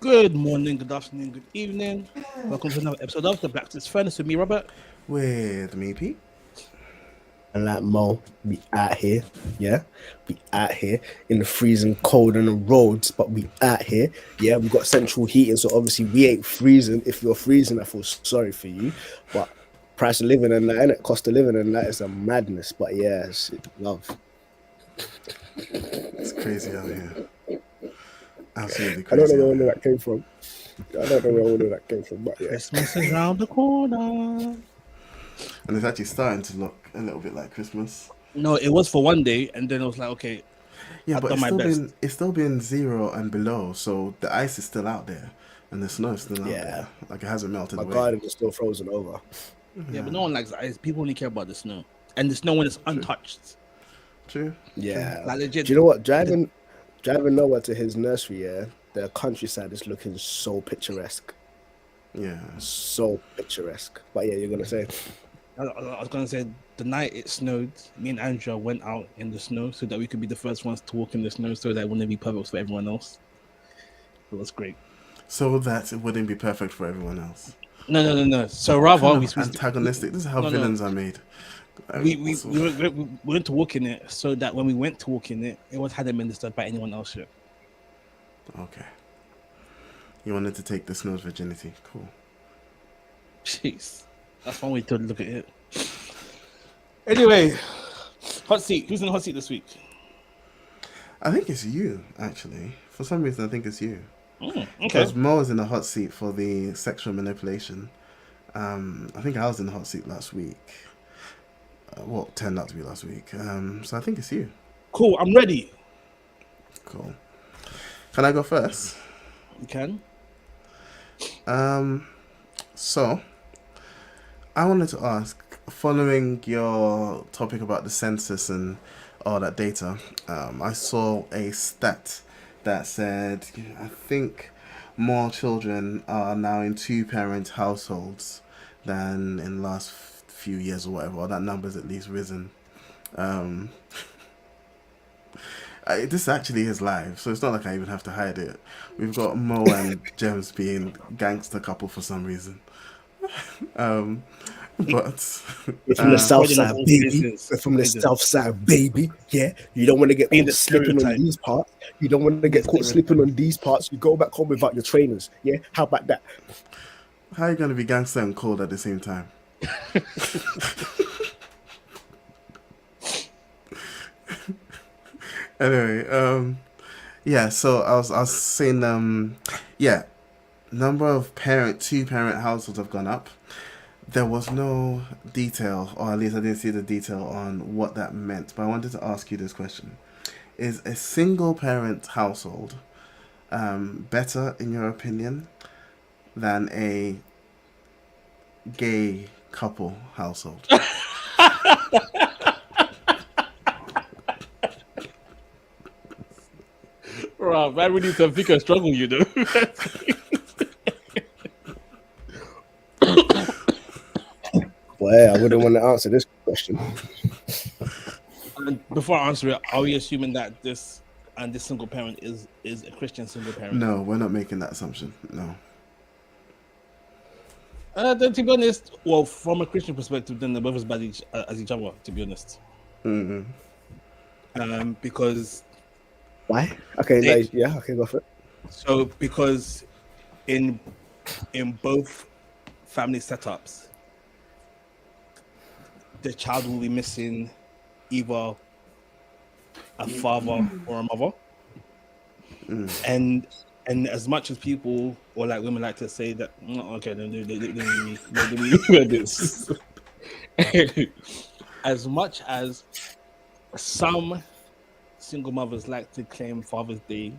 Good morning, good afternoon, good evening. Welcome to another episode of the Blacksmith's Furnace with me, Robert. With me, Pete. And like Mo, we out here, yeah, we out here in the freezing cold on the roads, but we out here, yeah. We got central heating, so obviously we ain't freezing. If you're freezing, I feel sorry for you, but price of living and that, innit? Cost of living and that is a madness. But yeah, love. It's crazy out here. Absolutely I don't crazy know out where all here. that came from. I don't know where all of that came from, but yeah. Christmas is around the corner. And it's actually starting to look a little bit like Christmas. No, it was for one day, and then I was like, okay, Yeah, I've but done my best. it's still been 0 and below, so the ice is still out there and the snow is still out Yeah. there. Like it hasn't melted My away. garden is still frozen over. Yeah, but no one likes ice. People only care about the snow, and the snow when it's untouched. True. Yeah. Like legit. Do you know what? Driving Noah to his nursery, yeah, the countryside is looking so picturesque. Yeah. So picturesque. But yeah, you're gonna say I was gonna say the night it snowed, me and Andrea went out in the snow so that we could be the first ones to walk in the snow, so that it wouldn't be perfect for everyone else. It was great. So that it wouldn't be perfect for everyone else. No. So rather, Kind we of antagonistic. This is how No. villains are made. we went to walk in it so that when we went to walk in it, it was hadn't been disturbed by anyone else yet. Okay. You wanted to take the snow's virginity. Cool. Jeez, that's one way to look at it. Anyway, hot seat. Who's in the hot seat this week? I think it's you, actually. For some reason, I think it's you. Okay. Because Mo is in the hot seat for the sexual manipulation. I think I was in the hot seat last week. Well, turned out to be last week. So I think it's you. Cool. I'm ready. Cool. Can I go first? You can. So I wanted to ask, following your topic about the census and all that data, I saw a stat that said I think more children are now in two-parent households than in the last few years or whatever. Or that number's at least risen. This actually is live, so it's not like I even have to hide it. We've got Mo and James being gangster couple for some reason. But we're from the south Spreading side, all baby. business. We're from the Business. south side, baby. Yeah, you don't want to get Being caught the slipping on stereotype. these parts. You don't want to get caught stereotype. slipping on these parts. You go back home without your trainers. Yeah, how about that? how are you gonna be gangster and cold at the same time? Anyway, yeah. So I was saying, yeah, number of two-parent households have gone up. There was no detail, or at least I didn't see the detail on what that meant. But I wanted to ask you this question: is a single-parent household better, in your opinion, than a gay couple household? Right, man, we need to think and struggle, you know. Well, yeah, I wouldn't want to answer this question. And before I answer it, are we assuming that this single parent is a Christian single parent? No, we're not making that assumption. No. Then to be honest, well, from a Christian perspective, then they're both as bad as each other. To be honest, because Why? Okay, They- yeah, okay, go for it. because in both family setups, the child will be missing either a father or a mother, and as much as people or like women like to say that, okay, let me hear this. As much as some single mothers like to claim Father's Day,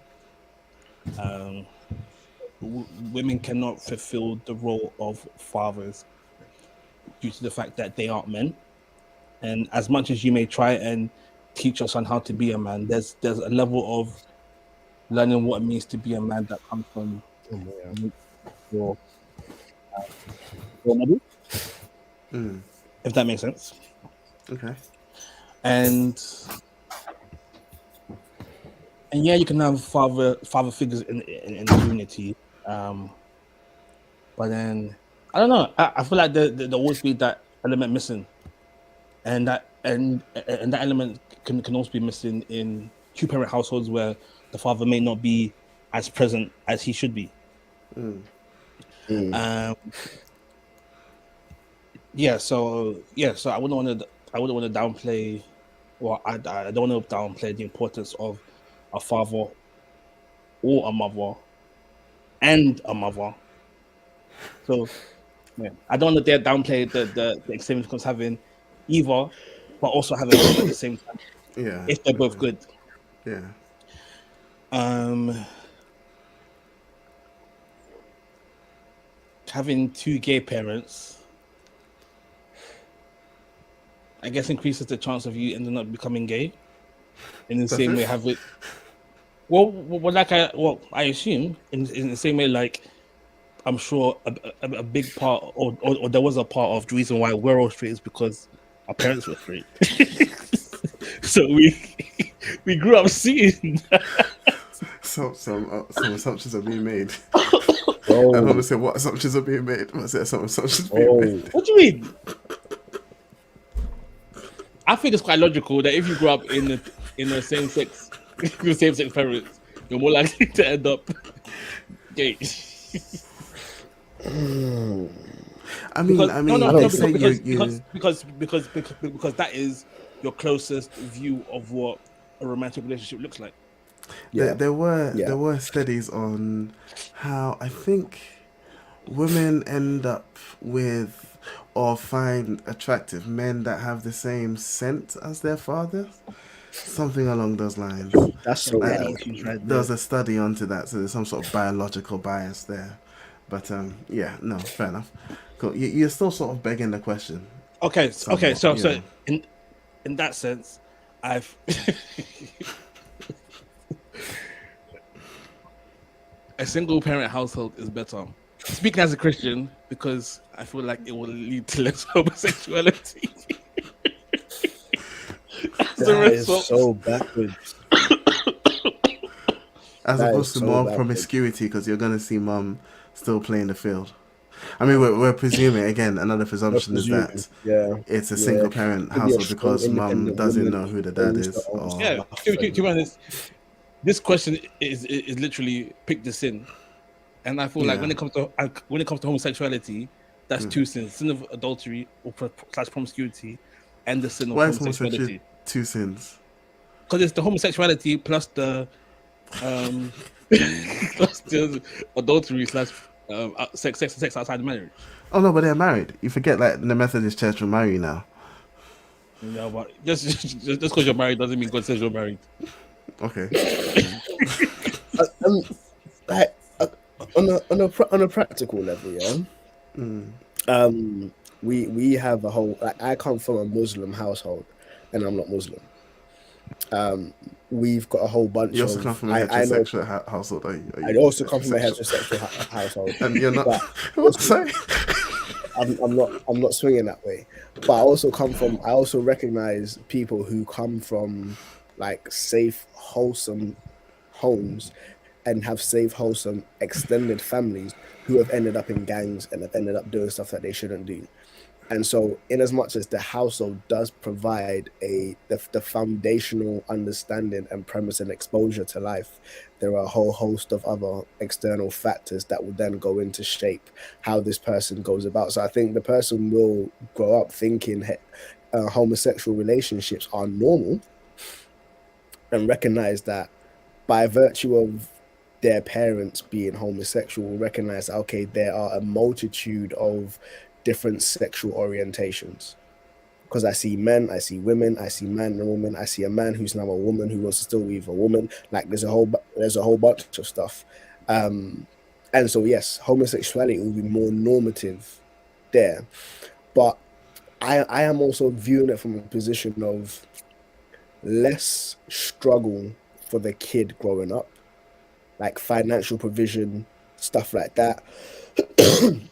women cannot fulfill the role of fathers due to the fact that they aren't men. And as much as you may try and teach your son how to be a man, there's a level of learning what it means to be a man that comes from your model, if that makes sense. Okay. And yeah, you can have father figures in the community, But then I don't know. I feel like there always be that element missing, and that element can also be missing in two-parent households where the father may not be as present as he should be. Um, so I wouldn't want to downplay, or I don't want to downplay the importance of a father or a mother and a mother. So yeah, I don't want to downplay the significance having either, but also having both at the same time Yeah. if they're both good. Yeah. Having two gay parents, I guess, increases the chance of you ending up becoming gay. In the Does same it? way, have it. I assume in the same way, like I'm sure a big part, or there was a part of the reason why we're all straight is because our parents were straight. So we grew up seeing. Some assumptions are being made. Oh, I don't want to say what assumptions are being made. I say some assumptions being made. What do you mean? I think it's quite logical that if you grow up in the same sex with same sex parents, you're more likely to end up gay. I mean, they say because that is your closest view of what a romantic relationship looks like. yeah. there were studies on how I think women end up with or find attractive men that have the same scent as their fathers, something along those lines. That's so Like, wild. there's a study onto that, so there's some sort of biological bias there. But yeah, no, fair enough. Cool. You're still sort of begging the question. Okay, Somewhat, so yeah. in that sense, I've a single parent household is better. Speaking as a Christian, because I feel like it will lead to less homosexuality. That is so backwards. As That opposed is to so more backwards. promiscuity, because you're going to see mum still playing the field. I mean, we're presuming, again, another presumption is that it's a single parent Could be a household strong, because mum independent doesn't woman know who the dad owns is. the own Or Yeah, stuff to and- be honest, this question is literally pick the sin, and I feel like Yeah. when it comes to homosexuality, that's two sins: sin of adultery or / promiscuity, and the sin of why is homosexuality. homosexuality two sins? Because it's the homosexuality plus the plus the adultery / sex outside of marriage. Oh no, but they're married. You forget, like, the Methodist Church will marry you now. No, but just because you're married doesn't mean God says you're married. Okay. like on a practical level, yeah. We have a whole. Like, I come from a Muslim household, and I'm not Muslim. We've got a whole bunch You of. also come from a I know. heterosexual household. Are I you also come from a heterosexual? heterosexual household, And you're not. but What? Sorry. I'm not swinging that way. But I also recognize people who come from like safe, wholesome homes and have safe, wholesome, extended families who have ended up in gangs and have ended up doing stuff that they shouldn't do. And so, in as much as the household does provide the foundational understanding and premise and exposure to life, there are a whole host of other external factors that will then go into shape how this person goes about. So I think the person will grow up thinking homosexual relationships are normal, and recognize that by virtue of their parents being homosexual, recognize, okay, there are a multitude of different sexual orientations. Because I see men, I see women, I see man and woman, I see a man who's now a woman who wants to still be with a woman. Like, there's a whole bunch of stuff. And so yes, homosexuality will be more normative there. But I am also viewing it from a position of less struggle for the kid growing up, like financial provision, stuff like that. I'm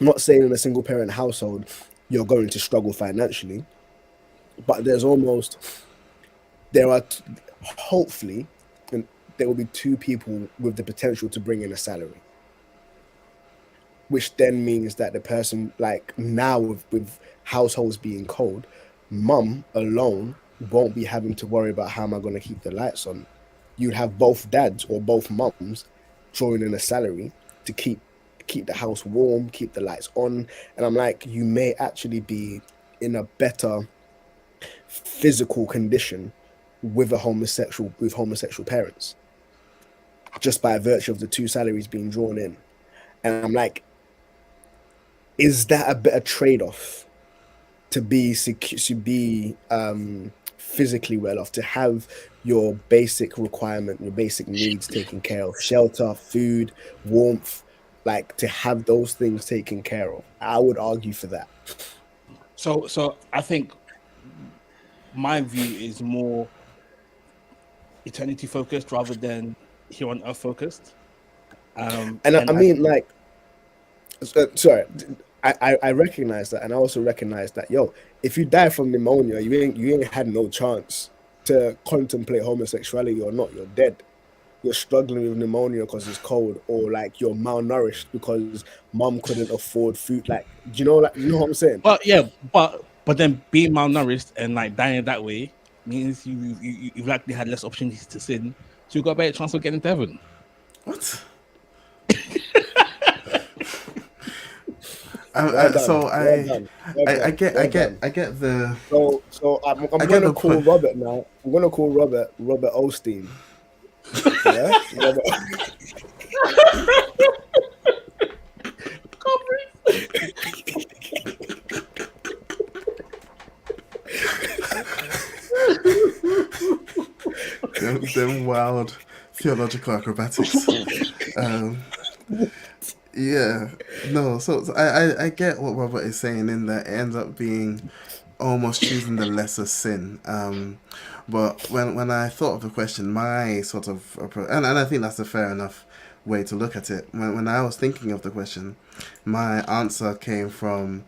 not saying in a single parent household you're going to struggle financially, but hopefully there will be two people with the potential to bring in a salary. which then means that the person, like now with households being cold, mum alone won't be having to worry about how am I going to keep the lights on. You'd have both dads or both mums drawing in a salary to keep the house warm, keep the lights on. And I'm like, you may actually be in a better physical condition with homosexual parents, just by virtue of the two salaries being drawn in. And I'm like, is that a better trade-off to be physically well off, to have your basic requirement, your basic needs taken care of, shelter, food, warmth, like to have those things taken care of? I would argue for that. So I think my view is more eternity focused rather than here on earth focused. I mean, like, sorry, I recognize that, and I also recognize that, yo, if you die from pneumonia, you ain't had no chance to contemplate homosexuality or not. You're dead. You're struggling with pneumonia because it's cold, or like you're malnourished because mom couldn't afford food. Like, you know what I'm saying? But yeah, but then being malnourished and like dying that way means you've likely had less opportunities to sin, so you got a better chance of getting to heaven. What? I get the. So I'm gonna call Robert now. I'm gonna call Robert Osteen. Yeah. them wild theological acrobatics. Yeah, no. So I get what Robert is saying in that it ends up being almost choosing the lesser sin. But when I thought of the question, my sort of approach, and I think that's a fair enough way to look at it. When I was thinking of the question, my answer came from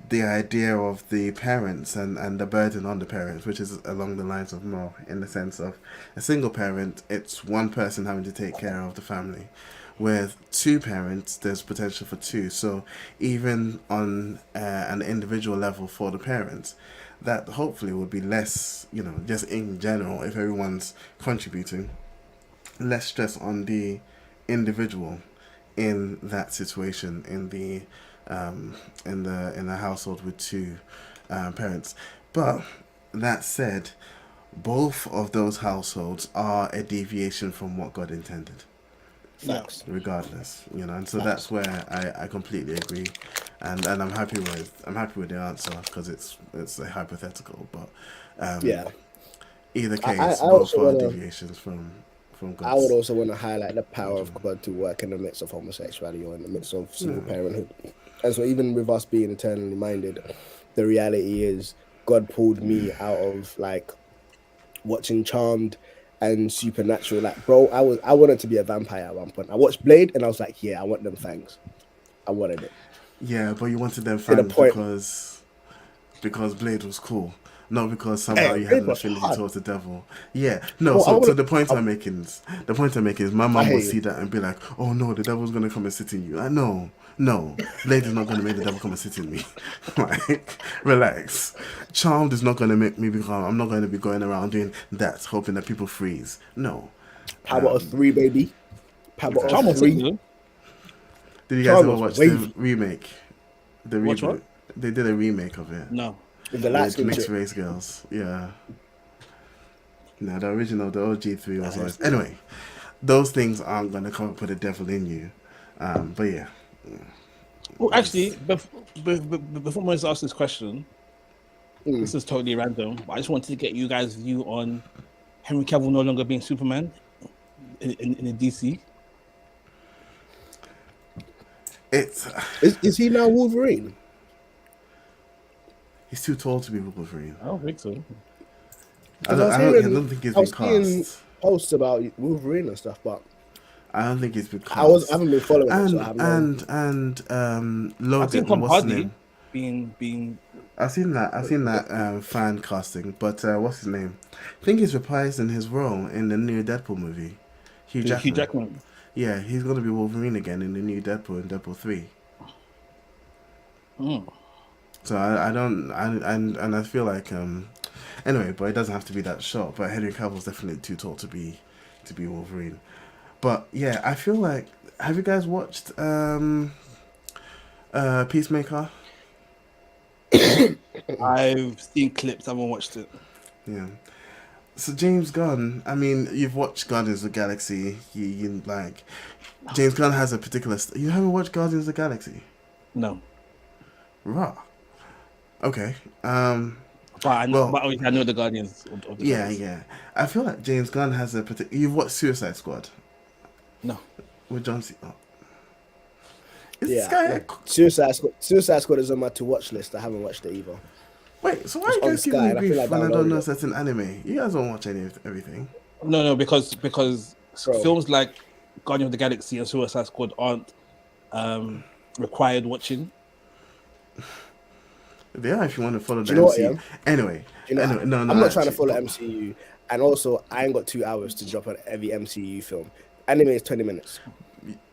the idea of the parents and the burden on the parents, which is along the lines of Mo, in the sense of a single parent, it's one person having to take care of the family. With two parents, there's potential for two. So even on an individual level for the parents, that hopefully would be less, just in general, if everyone's contributing, less stress on the individual in that situation, in the household with two parents. But that said, both of those households are a deviation from what God intended. Facts. Regardless, and so that's where I completely agree, and I'm happy with the answer because it's a hypothetical, but either case, both are deviations from God. I would also want to highlight the power of God to work in the midst of homosexuality or in the midst of single parenthood, and so even with us being eternally minded, the reality is God pulled me out of like watching Charmed and Supernatural. Like, bro, I wanted to be a vampire at one point. I watched Blade and I was like, yeah, I want them fangs. I wanted it. Yeah, but you wanted them fangs because Blade was cool, not because somehow you had an affinity towards the devil. Yeah, no. So the point I'm making is my mom will see that and be like, oh no, the devil's gonna come and sit in you. No, Blade is not going to make the devil come and sit in me. Like, relax. Charmed is not going to make me become. I'm not going to be going around doing that, hoping that people freeze. No. How about a 3, baby? How about a 3? Did you guys ever watch the remake? The Watch what? They did a remake of it. No. With the light skin mixed race girls. Yeah. No, the original, the OG3 was always. Anyway, those things aren't going to come and put the devil in you. But yeah. Well, actually, before Moses asked this question, this is totally random, but I just wanted to get you guys' view on Henry Cavill no longer being Superman in the DC. Is he now Wolverine? He's too tall to be Wolverine. I don't think so. I don't think he's been cast. Posts about Wolverine and stuff, but I don't think he's been cast. I haven't been following it, so I haven't Logan, I've seen Tom what's his Hardy name? being. I've seen that fan casting, but what's his name? I think he's reprising his role in the new Deadpool movie. Hugh Jackman. Hugh Jackman. Yeah, he's gonna be Wolverine again in the new Deadpool in Deadpool 3. Mm. So I don't and I feel like anyway, but it doesn't have to be that short. But Henry Cavill's definitely too tall to be Wolverine. But yeah, I feel like, have you guys watched Peacemaker? I've seen clips. I haven't watched it. Yeah. So James Gunn, I mean, you've watched Guardians of the Galaxy. You like James Gunn has a particular. You haven't watched Guardians of the Galaxy, No, raw. Okay. but Well, obviously I know the Guardians of the yeah, Galaxy. yeah. I feel like James Gunn has a particular. You've watched Suicide Squad No, with John C. Oh. Is this Yeah, guy? Suicide Squad is on my to watch list. I haven't watched it either. Wait, so why are It's you on guys giving Sky, me and I feel grief like when I don't know downloaded it, certain anime? You guys don't watch everything. no, because bro. films like Guardian of the Galaxy and Suicide Squad aren't required watching. They are if you want to follow Do the you know what, MCU. yeah? Anyway, You know, anyway, no, I'm not trying to actually, follow MCU, and also I ain't got 2 hours to drop on every MCU film. Anime is 20 minutes.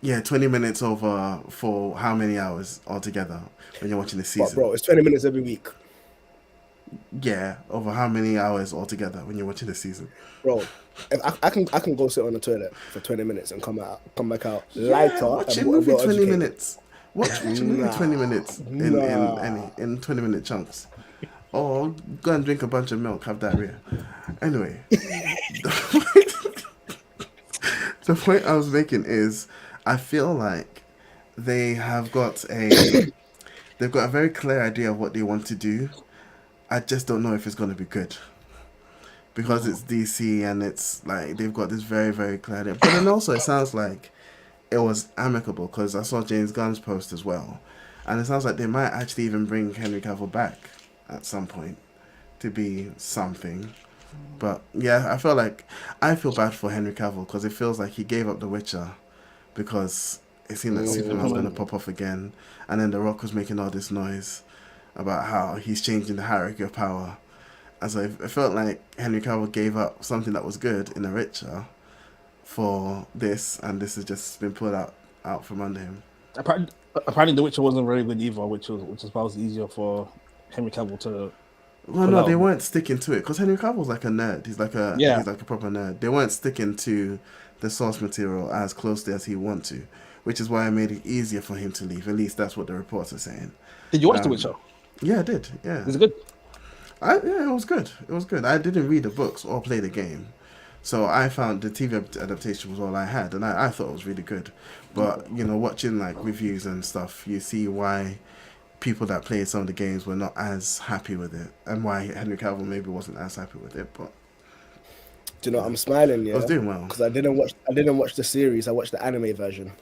Yeah, 20 minutes over for how many hours altogether when you're watching the But season? bro, it's 20 minutes every week. Yeah, over how many hours altogether when you're watching the season? Bro, if I can go sit on the toilet for 20 minutes and come back out lighter Yeah, watch a and movie well 20 educated. minutes. Watch a movie 20 minutes in 20-minute chunks. Or go and drink a bunch of milk, have diarrhea. Anyway, the point I was making is I feel like they have got a they've got a very clear idea of what they want to do. I just don't know if it's going to be good because it's DC and it's like they've got this very very clear idea. But then also it sounds like it was amicable because I saw James Gunn's post as well, and it sounds like they might actually even bring Henry Cavill back at some point to be something. But yeah, I feel bad for Henry Cavill because it feels like he gave up The Witcher because it seemed like Superman was going to pop off again, and then The Rock was making all this noise about how he's changing the hierarchy of power. And so it felt like Henry Cavill gave up something that was good in The Witcher for this, and this has just been pulled out from under him. Apparently, The Witcher wasn't very good either, which is why it was easier for Henry Cavill to. Well, no, they weren't sticking to it because Henry Cavill's like a nerd. He's like a proper nerd. They weren't sticking to the source material as closely as he wanted to, which is why it made it easier for him to leave. At least that's what the reports are saying. Did you watch The Witcher? Yeah, I did. Yeah, Is it good? Yeah, it was good. It was good. I didn't read the books or play the game, so I found the TV adaptation was all I had, and I thought it was really good. But watching like reviews and stuff, you see why people that played some of the games were not as happy with it, and why Henry Cavill maybe wasn't as happy with it. But Do you know I'm smiling? Yeah, I was doing well because I didn't watch the series. I watched the anime version.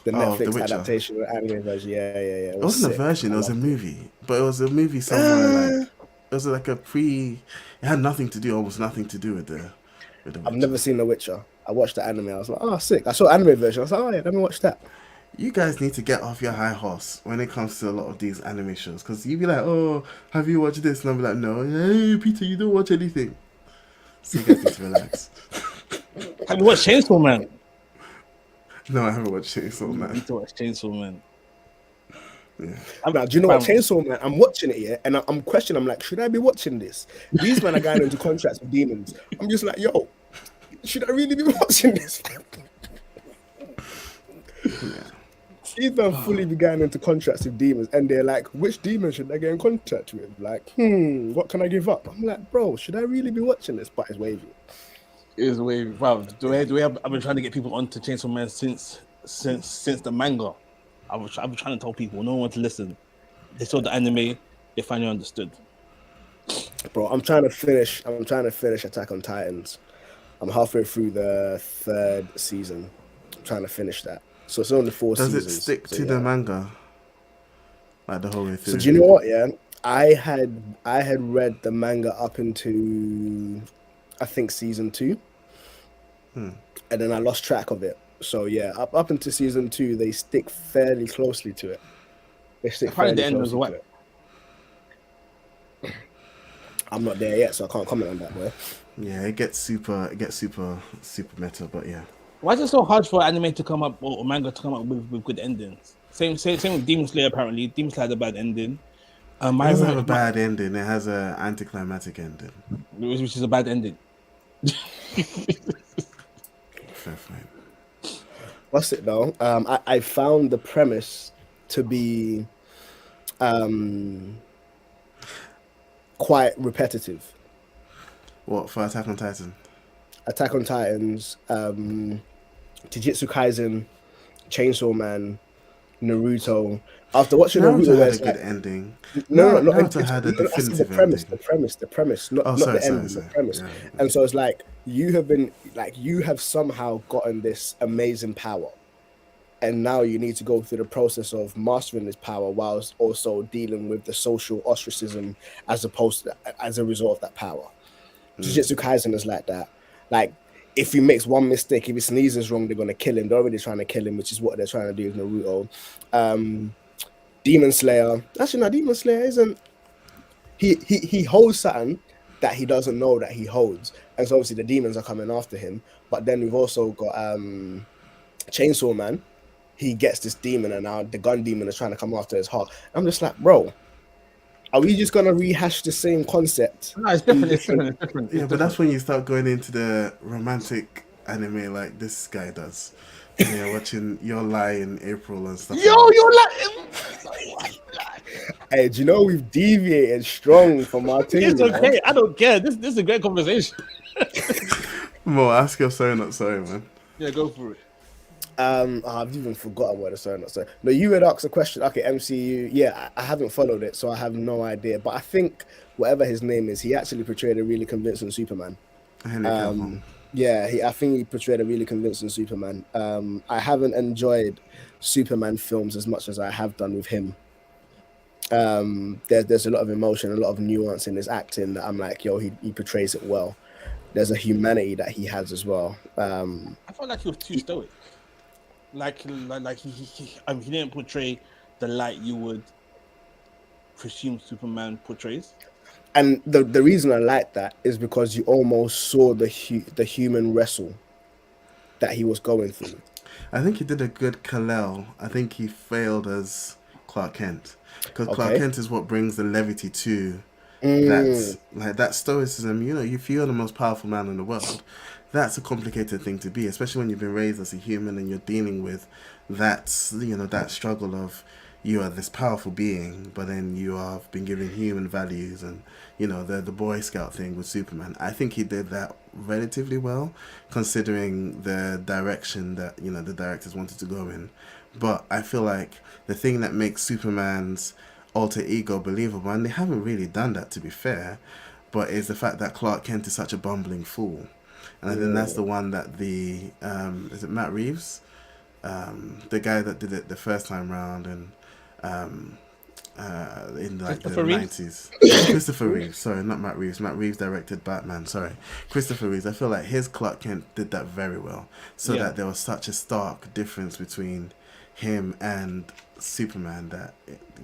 The Netflix adaptation, the anime version. Yeah. It wasn't a version; it was a movie. But it was a movie somewhere like it was like a pre. It had nothing to do, almost nothing to do with the. I've never seen The Witcher. I watched the anime. I was like, oh, sick. I saw the anime version. I was like, oh yeah, let me watch that. You guys need to get off your high horse when it comes to a lot of these anime shows, because you'd be like, oh, have you watched this? And I'll be like, no. Hey, Peter, you don't watch anything. So you guys need to relax. Have you watched Chainsaw Man? No, I haven't watched Chainsaw Man. You need to watch Chainsaw Man. Yeah. Now, do you know what Chainsaw Man? I'm watching it, yeah, and I'm questioning. I'm like, should I be watching this? These men are going into contracts with demons. I'm just like, yo, should I really be watching this? Yeah. These men fully be going into contracts with demons, and they're like, which demon should I get in contact with? Like, what can I give up? I'm like, bro, should I really be watching this? But it's wavy. It was wavy. Wow. I've been trying to get people onto Chainsaw Man since the manga. I've been trying to tell people, no one wants to listen. They saw the anime, they finally understood. Bro, I'm trying to finish Attack on Titans. I'm halfway through the 3rd season. I'm trying to finish that. So it's only 4 seasons. Does it stick to the manga? Like the whole way through? So do you know what, yeah? I had read the manga up into, I think, season 2. And then I lost track of it. So yeah, up into season 2, they stick fairly closely to it. They stick fairly the end closely was what? to it. I'm not there yet, so I can't comment on that, boy. Yeah, it gets super meta, but yeah. Why is it so hard for anime to come up or manga to come up with good endings? Same with Demon Slayer. Apparently, Demon Slayer had a bad ending. It My, doesn't have a my bad ending. It has an anticlimactic ending. which is a bad ending. Fair fight. What's it though? I found the premise to be quite repetitive. What for Attack on Titan? Attack on Titans, Jujutsu Kaisen, Chainsaw Man, Naruto. After watching Naruto, Naruto where had a it's good like, ending. no, Naruto had a I said the definitive premise, ending. the premise, not Oh, not sorry, the sorry, ending, sorry. the premise. Yeah. And so it's like you have somehow gotten this amazing power, and now you need to go through the process of mastering this power whilst also dealing with the social ostracism as a result of that power. Jujutsu Kaisen is like that. Like, if he makes one mistake, if he sneezes wrong, they're gonna kill him. They're already trying to kill him, which is what they're trying to do with Naruto. Demon Slayer. Actually, no, Demon Slayer isn't. He holds something that he doesn't know that he holds, and so obviously the demons are coming after him. But then we've also got Chainsaw Man. He gets this demon, and now the gun demon is trying to come after his heart. I'm just like, bro, are we just gonna rehash the same concept? No, it's different. It's different. It's different. Yeah, but that's when you start going into the romantic anime like this guy does. Yeah, watching Your Lie in April and stuff. Yo, like you're like. Hey, do you know we've deviated strong from our team? It's okay. I don't care. This is a great conversation. Mo, ask your sorry, not sorry, man. Yeah, go for it. I've even forgotten what the sorry, not sorry. No, you had asked a question. Okay, MCU. Yeah, I haven't followed it, so I have no idea. But I think whatever his name is, he actually portrayed a really convincing Superman. Henry Cavill. Yeah, I think he portrayed a really convincing Superman. I haven't enjoyed Superman films as much as I have done with him. There's a lot of emotion, a lot of nuance in his acting that I'm like, yo, he portrays it well. There's a humanity that he has as well. I felt like he was too stoic. Like he didn't portray the light you would presume Superman portrays. And the reason I like that is because you almost saw the human wrestle that he was going through. I think he did a good Kal-El. I think he failed as Clark Kent. Because Clark Okay. Kent is what brings the levity to that stoicism. You know, if you're the most powerful man in the world, that's a complicated thing to be, especially when you've been raised as a human and you're dealing with that struggle of you are this powerful being, but then you have been given human values and the Boy Scout thing with Superman. I think he did that relatively well, considering the direction that the directors wanted to go in. But I feel like the thing that makes Superman's alter ego believable, and they haven't really done that to be fair, but is the fact that Clark Kent is such a bumbling fool. And I think that's the one that the is it Matt Reeves, the guy that did it the first time round, and in like the 90s. Christopher Reeves, sorry, not Matt Reeves. Matt Reeves directed Batman. Sorry, Christopher Reeves. I feel like his Clark Kent did that very well, so that there was such a stark difference between him and Superman that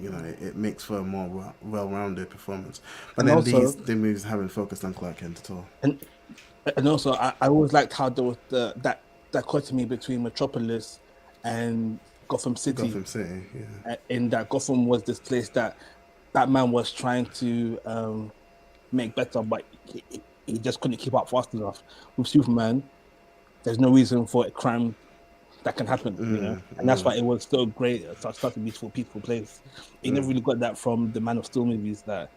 it makes for a more well-rounded performance. But And then also- the movies haven't focused on Clark Kent at all. And also, I always liked how there was that dichotomy between Metropolis and Gotham City. Gotham City, yeah. In that Gotham was this place that Batman was trying to make better, but he just couldn't keep up fast enough. With Superman, there's no reason for a crime that can happen, and that's why it was so great, such a beautiful, peaceful place. You never really got that from the Man of Steel movies. That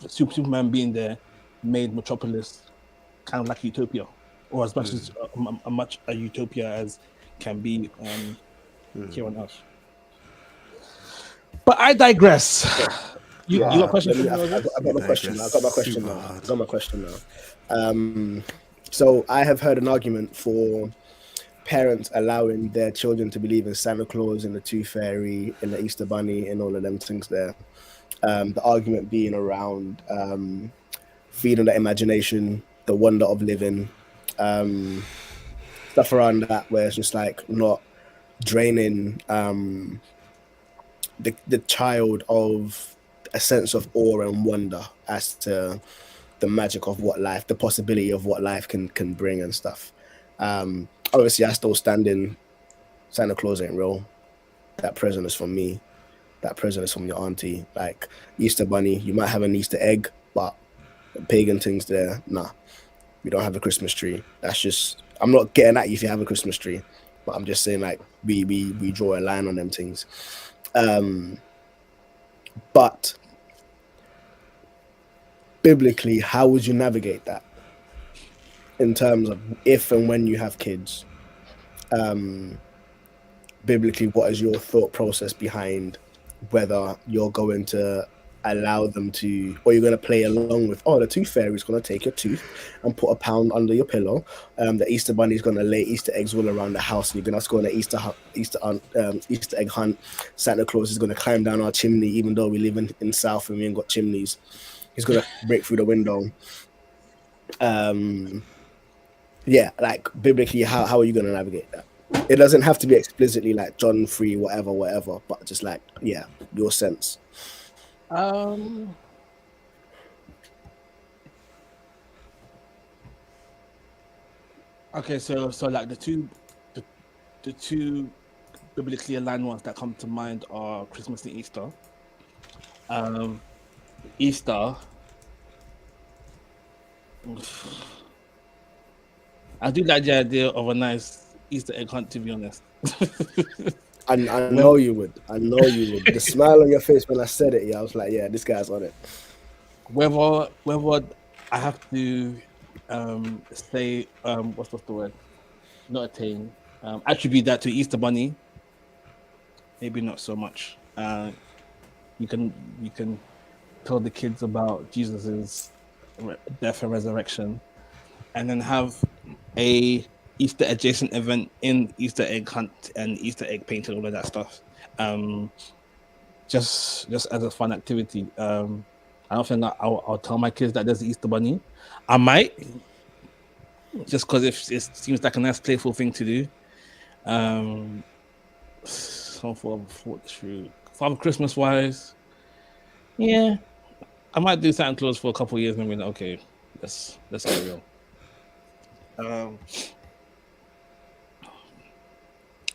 Superman being there made Metropolis kind of like Utopia, or as much as a utopia as can be here on Earth. But I digress. You got questions? I got my question now. I got my question now. So I have heard an argument for parents allowing their children to believe in Santa Claus and the Tooth Fairy and the Easter Bunny and all of them things there. The argument being around feeding the imagination, the wonder of living, stuff around that, where it's just like not draining the child of a sense of awe and wonder as to the magic of what life, the possibility of what life can bring and stuff. Obviously, I still stand in Santa Claus ain't real. That present is from me. That present is from your auntie. Like Easter Bunny, you might have an Easter egg, but the pagan things there, nah. We don't have a Christmas tree. That's just. I'm not getting at you if you have a Christmas tree, but I'm just saying like we draw a line on them things. But biblically, how would you navigate that in terms of if and when you have kids? Biblically, what is your thought process behind whether you're going to allow them to, or you're going to play along with, oh, the tooth fairy is going to take your tooth and put a pound under your pillow. The Easter bunny is going to lay Easter eggs all around the house, and you're going to go on an Easter egg hunt. Santa Claus is going to climb down our chimney, even though we live in South and we ain't got chimneys. He's going to break through the window. Yeah, like biblically, how are you going to navigate that? It doesn't have to be explicitly like John 3, whatever, but just like, yeah, your sense. Okay, so like the two biblically aligned ones that come to mind are Christmas and Easter. Easter, I do like the idea of a nice Easter egg hunt, to be honest. I know you would. I know you would. The smile on your face when I said it, yeah, I was like, yeah, this guy's on it. Whether I have to say what's the word? Not attain. Attribute that to Easter Bunny. Maybe not so much. You can tell the kids about Jesus's death and resurrection, and then have a Easter adjacent event in Easter egg hunt and Easter egg painting, all of that stuff. Just as a fun activity. I don't think I'll tell my kids that there's an Easter Bunny. I might, just because it seems like a nice playful thing to do. So Father Christmas wise, yeah, I might do Santa Claus for a couple of years and be like, okay, let's get real.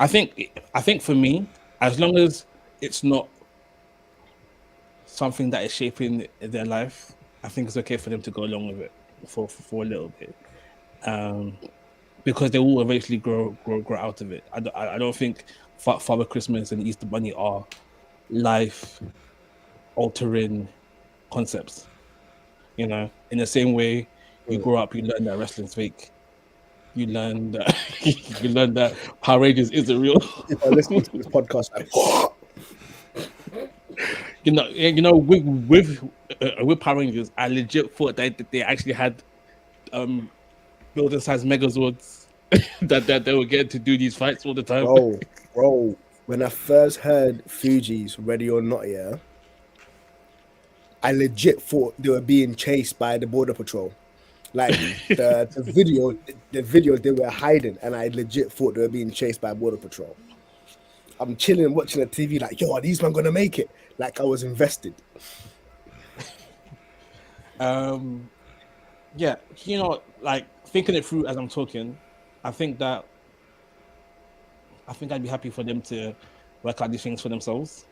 I think for me, as long as it's not something that is shaping their life, I think it's okay for them to go along with it for a little bit, because they will eventually grow out of it. I don't think Father Christmas and Easter Bunny are life altering concepts. You know, in the same way you grow up, you learn that wrestling's fake. You learn that Power Rangers isn't real. If I listen to this podcast, you know, with Power Rangers, I legit thought that they actually had building size Megazords that they would get to do these fights all the time. Bro, when I first heard Fuji's Ready or Not, yeah, I legit thought they were being chased by the Border Patrol. Like the video they were hiding, and I legit thought they were being chased by Border Patrol. I'm chilling watching the TV like, yo, are these men gonna make it? Like I was invested. Yeah, you know, like thinking it through as I'm talking, I think I'd be happy for them to work out these things for themselves,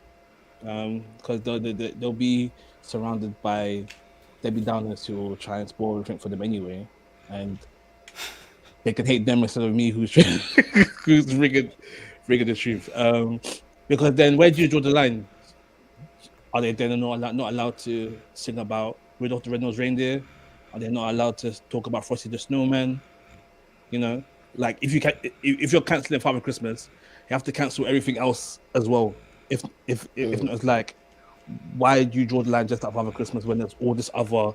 because they'll be surrounded by Debbie Downers who will try and spoil everything for them anyway, and they can hate them instead of me, who's rigging the truth. Because then where do you draw the line? Are they then not allowed to sing about Rudolph the Red-Nosed Reindeer? Are they not allowed to talk about Frosty the Snowman? You know, like if you're canceling Father Christmas, you have to cancel everything else as well. If not, it's like, why do you draw the line just at Father Christmas when there's all this other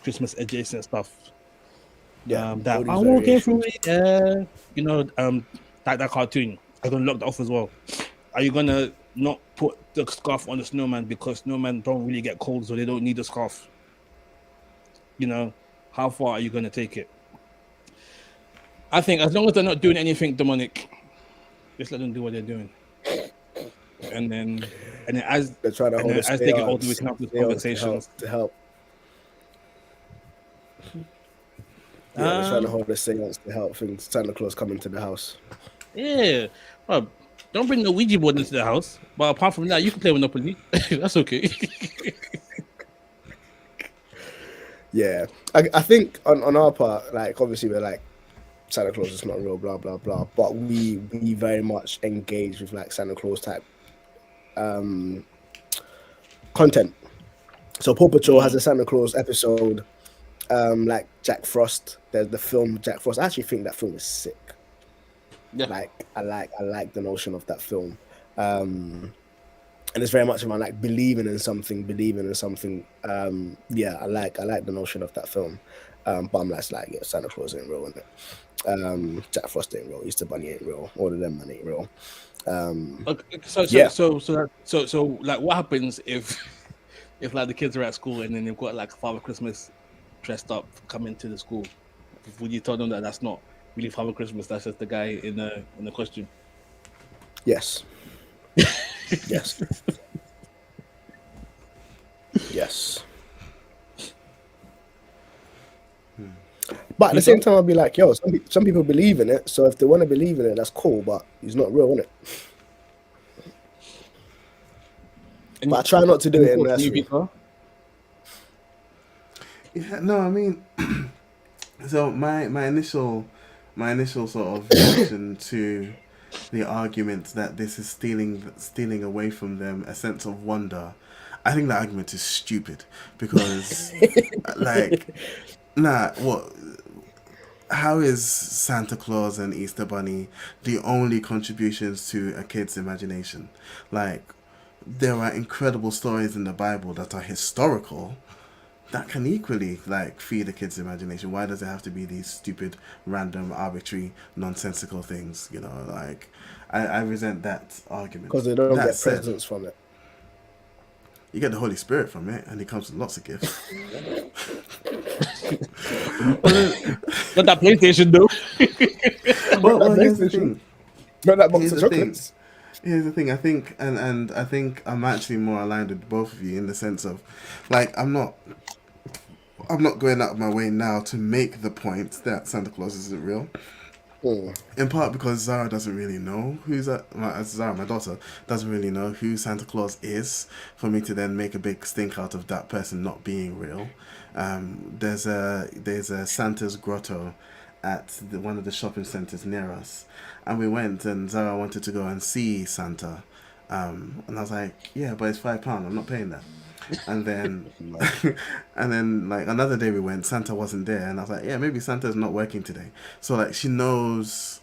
Christmas adjacent stuff? Yeah, that I won't get through it. You know, that cartoon, I'm gonna lock that off as well. Are you gonna not put the scarf on the snowman because snowmen don't really get cold, so they don't need a scarf? You know, how far are you gonna take it? I think as long as they're not doing anything demonic, just let them do what they're doing. And then as they're trying to hold as they get older, we can have these conversations to help. Yeah, they're trying to hold a seance to help things. Santa Claus coming to the house. Yeah, well, Don't bring the Ouija board into the house. But apart from that, you can play Monopoly. That's okay. Yeah, I think on our part, like obviously we're like Santa Claus is not real, blah blah blah, but we very much engage with like Santa Claus type content. So Paw Patrol has a Santa Claus episode, like Jack Frost. There's the film Jack Frost. I actually think that film is sick. Yeah. Like I like the notion of that film. And it's very much about like believing in something. Yeah, I like the notion of that film. But I'm like, yeah, Santa Claus ain't real, innit? Jack Frost ain't real, Easter Bunny ain't real, all of them man ain't real. Okay, so like, what happens if like the kids are at school and then they've got like Father Christmas dressed up coming to the school? Would you tell them that that's not really Father Christmas? That's just the guy in the costume. Yes. Yes. Yes. But at the same time, I'll be like, yo, some people believe in it. So if they want to believe in it, that's cool. But he's not real, innit? But I try not to do it in nursery. Yeah, no, I mean, so my initial sort of reaction to the argument that this is stealing away from them a sense of wonder, I think that argument is stupid because, like, how is Santa Claus and Easter Bunny the only contributions to a kid's imagination? Like, there are incredible stories in the Bible that are historical that can equally like feed a kid's imagination. Why does it have to be these stupid, random, arbitrary, nonsensical things? You know, like I resent that argument. Because they don't get presents from it. You get the Holy Spirit from it, and it comes with lots of gifts. Not that PlayStation, though. well, here's the thing. Not that box of chocolates. Here's the thing. I think, and I think I'm actually more aligned with both of you in the sense of, like, I'm not going out of my way now to make the point that Santa Claus isn't real. In part because Zara doesn't really know my daughter doesn't really know who Santa Claus is for me to then make a big stink out of that person not being real. There's a Santa's grotto at one of the shopping centers near us, and we went, and Zara wanted to go and see Santa, and I was like, yeah, but it's £5, I'm not paying that. And then like another day we went, Santa wasn't there, and I was like, yeah, maybe Santa's not working today. So like she knows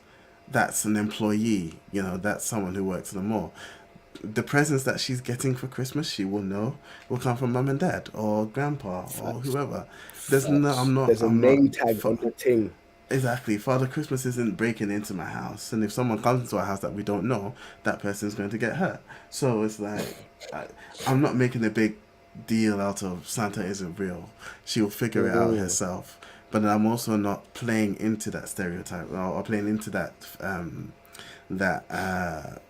that's an employee, you know, that's someone who works in the mall. The presents that she's getting for Christmas, she will know will come from mum and dad or grandpa or whoever. There's a name tag on the thing. Exactly. Father Christmas isn't breaking into my house, and if someone comes into our house that we don't know, that person's going to get hurt. So it's like I'm not making a big deal out of Santa isn't real. She'll figure it out herself. But then I'm also not playing into that stereotype or playing into that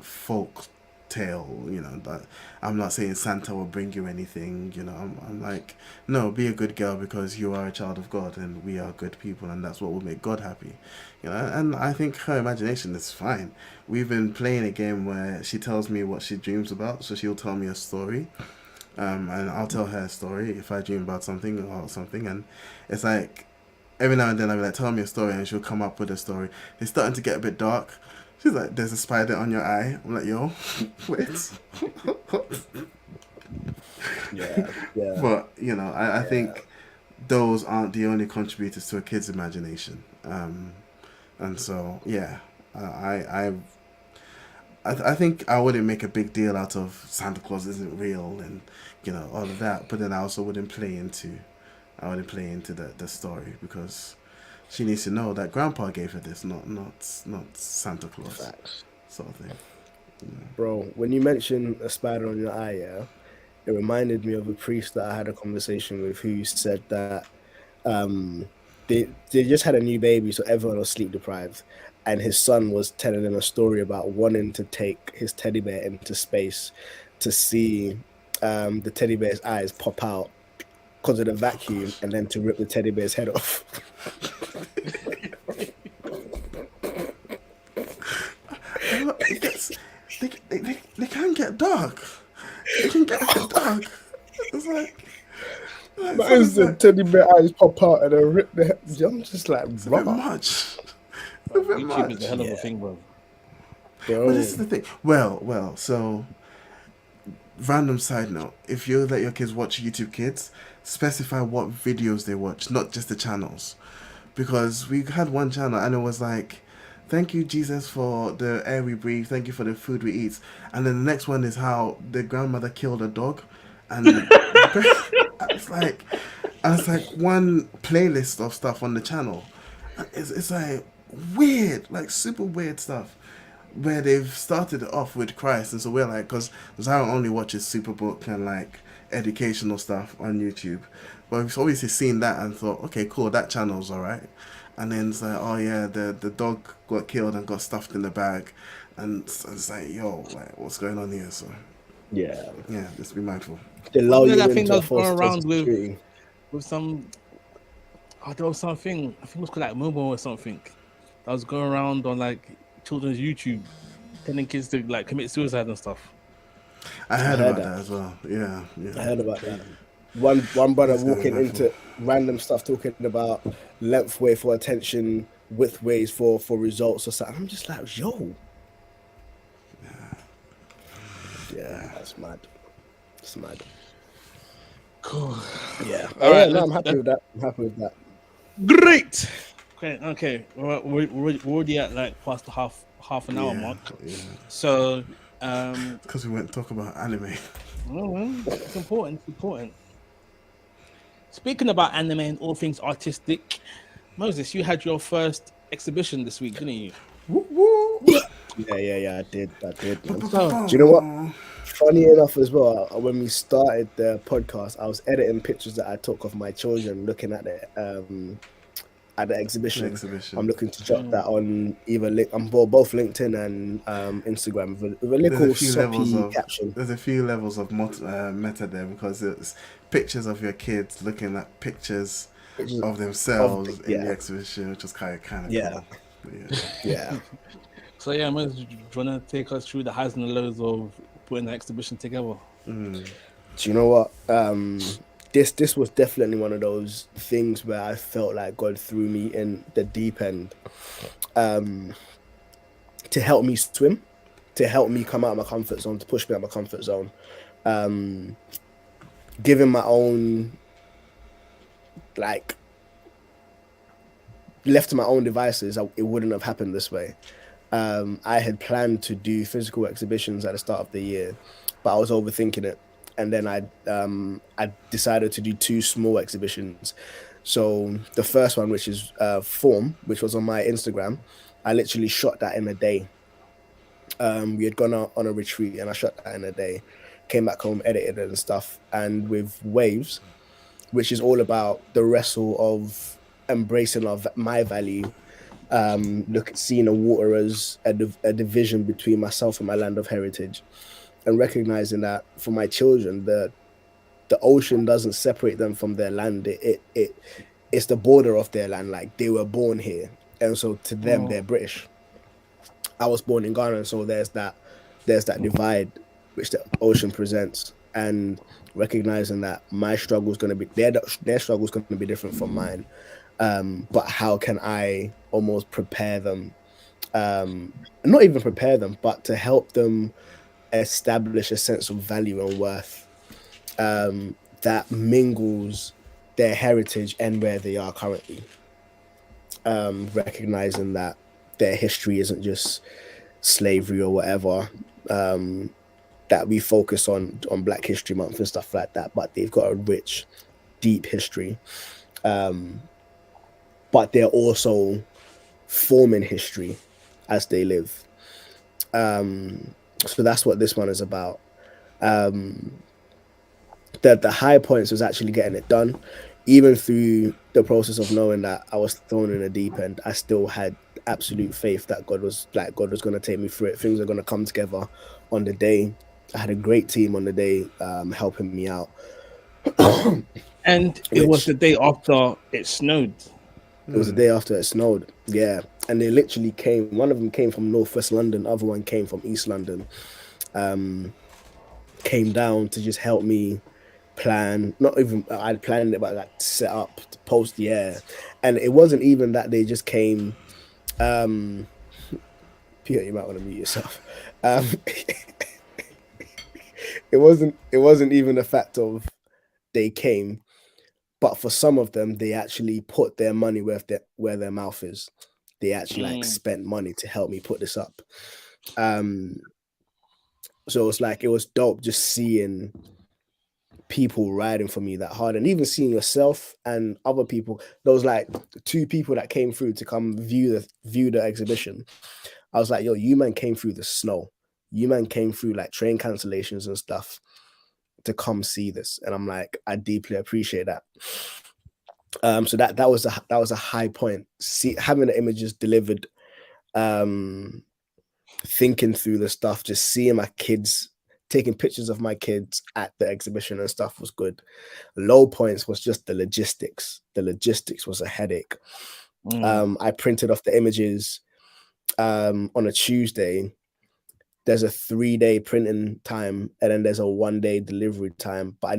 folk tale, you know. That I'm not saying Santa will bring you anything, you know. I'm like, no, be a good girl because you are a child of God and we are good people, and that's what will make God happy, you know. And I think her imagination is fine. We've been playing a game where she tells me what she dreams about, so she'll tell me a story. And I'll tell her a story if I dream about something or something, and it's like every now and then I'll be like, tell me a story, and she'll come up with a story. It's starting to get a bit dark. She's like, there's a spider on your eye. I'm like, yo, wait. Yeah. But you know, I think those aren't the only contributors to a kid's imagination. And so yeah, I think I wouldn't make a big deal out of Santa Claus isn't real and, you know, all of that. But then I also wouldn't play into the story because she needs to know that Grandpa gave her this, not Santa Claus. Facts. Sort of thing. Yeah. Bro, when you mentioned a spider on your eye, yeah, it reminded me of a priest that I had a conversation with who said that they just had a new baby, so everyone was sleep deprived. And his son was telling him a story about wanting to take his teddy bear into space to see the teddy bear's eyes pop out because of the vacuum, and then to rip the teddy bear's head off. they can get dark. They can get dark. It's like But so as it's the like, teddy bear eyes pop out and then rip the head, I'm just like, it's a bit bro. much. A bit YouTube is much. a hell of a Yeah. thing, bro. But this is the thing. Well. So, random side note: if you let your kids watch YouTube Kids, specify what videos they watch, not just the channels, because we had one channel and it was like, "Thank you, Jesus, for the air we breathe. Thank you for the food we eat." And then the next one is how the grandmother killed a dog, and it's like, one playlist of stuff on the channel. It's like weird, like super weird stuff. Where they've started it off with Christ, and so we're like, because Zara only watches Superbook and like educational stuff on YouTube, but we've obviously seen that and thought, okay, cool, that channel's alright. And then it's like, oh yeah, the dog got killed and got stuffed in the bag, and so it's like, yo, like what's going on here? So Yeah. yeah, just be mindful. They lull you I think into a that's false going sense around of with security. some. Oh, there was something. I think it was called like Momo or something. That was going around on like children's YouTube, telling kids to like commit suicide and stuff. I heard heard about that. that as well. Yeah. I heard about that. One brother This guy walking is into random stuff, talking about length way for attention, width ways for results or something. I'm just like, yo. Yeah, that's mad. It's mad. Cool. Yeah. All right, I'm happy with that. I'm happy with that. Great. Okay. We're already at like past the half an hour mark. Yeah. So, Because we went to talk about anime. it's important. It's important. Speaking about anime and all things artistic, Moses, you had your first exhibition this week, didn't you? Woo woo. Yeah, I did. Man. So, Do you know what? Funny enough as well, when we started the podcast, I was editing pictures that I took of my children looking at the exhibition. I'm looking to drop that on either both LinkedIn and Instagram with a little soppy caption. There's a few levels of meta there, because it's pictures of your kids looking at pictures of themselves in the exhibition, which was kind of cool. Yeah. So yeah, Moses, do you want to take us through the highs and the lows of putting the exhibition together? Do you know what? This was definitely one of those things where I felt like God threw me in the deep end to help me swim, to help me come out of my comfort zone, to push me out of my comfort zone. Given my own, like, left to my own devices, it wouldn't have happened this way. I had planned to do physical exhibitions at the start of the year, but I was overthinking it. And then I decided to do 2 small exhibitions. So the first one, which is Form, which was on my Instagram, I literally shot that in a day. We had gone on a retreat and I shot that in a day. Came back home, edited it and stuff. And with Waves, which is all about the wrestle of embracing of my value, seeing the water as a division between myself and my land of heritage, and recognizing that for my children, the ocean doesn't separate them from their land. It's the border of their land. Like, they were born here, and so to them, they're British. I was born in Ghana, and so there's that divide which the ocean presents, and recognizing that my struggle is going to be their struggle is going to be different from mine. But how can I almost prepare them? Not even prepare them, but to help them establish a sense of value and worth that mingles their heritage and where they are currently. Recognizing that their history isn't just slavery or whatever, that we focus on Black History Month and stuff like that, but they've got a rich, deep history. But they're also forming history as they live. So that's what this one is about. The high points was actually getting it done. Even through the process of knowing that I was thrown in the deep end, I still had absolute faith that God was going to take me through it. Things are going to come together on the day. I had a great team on the day helping me out. And it was the day after it snowed. It was the day after it snowed. Yeah. and they literally came. One of them came from Northwest London, other one came from East London. Came down to just help me plan. Not even I'd planned it, but like set up, to post the air, and it wasn't even that they just came. Peter, you might want to mute yourself. It wasn't even the fact of they came, but for some of them, they actually put their money where their mouth is. They actually like spent money to help me put this up. So it's like it was dope just seeing people riding for me that hard, and even seeing yourself and other people. There was like 2 people that came through to come view the exhibition. I was like, yo, you man came through the snow. You man came through like train cancellations and stuff to come see this, and I'm like, I deeply appreciate that. So that was a high point. Having the images delivered, thinking through the stuff, just seeing my kids, taking pictures of my kids at the exhibition and stuff was good. Low points was just the logistics. The logistics was a headache. I printed off the images on a Tuesday. There's a 3-day printing time, and then there's a 1-day delivery time. But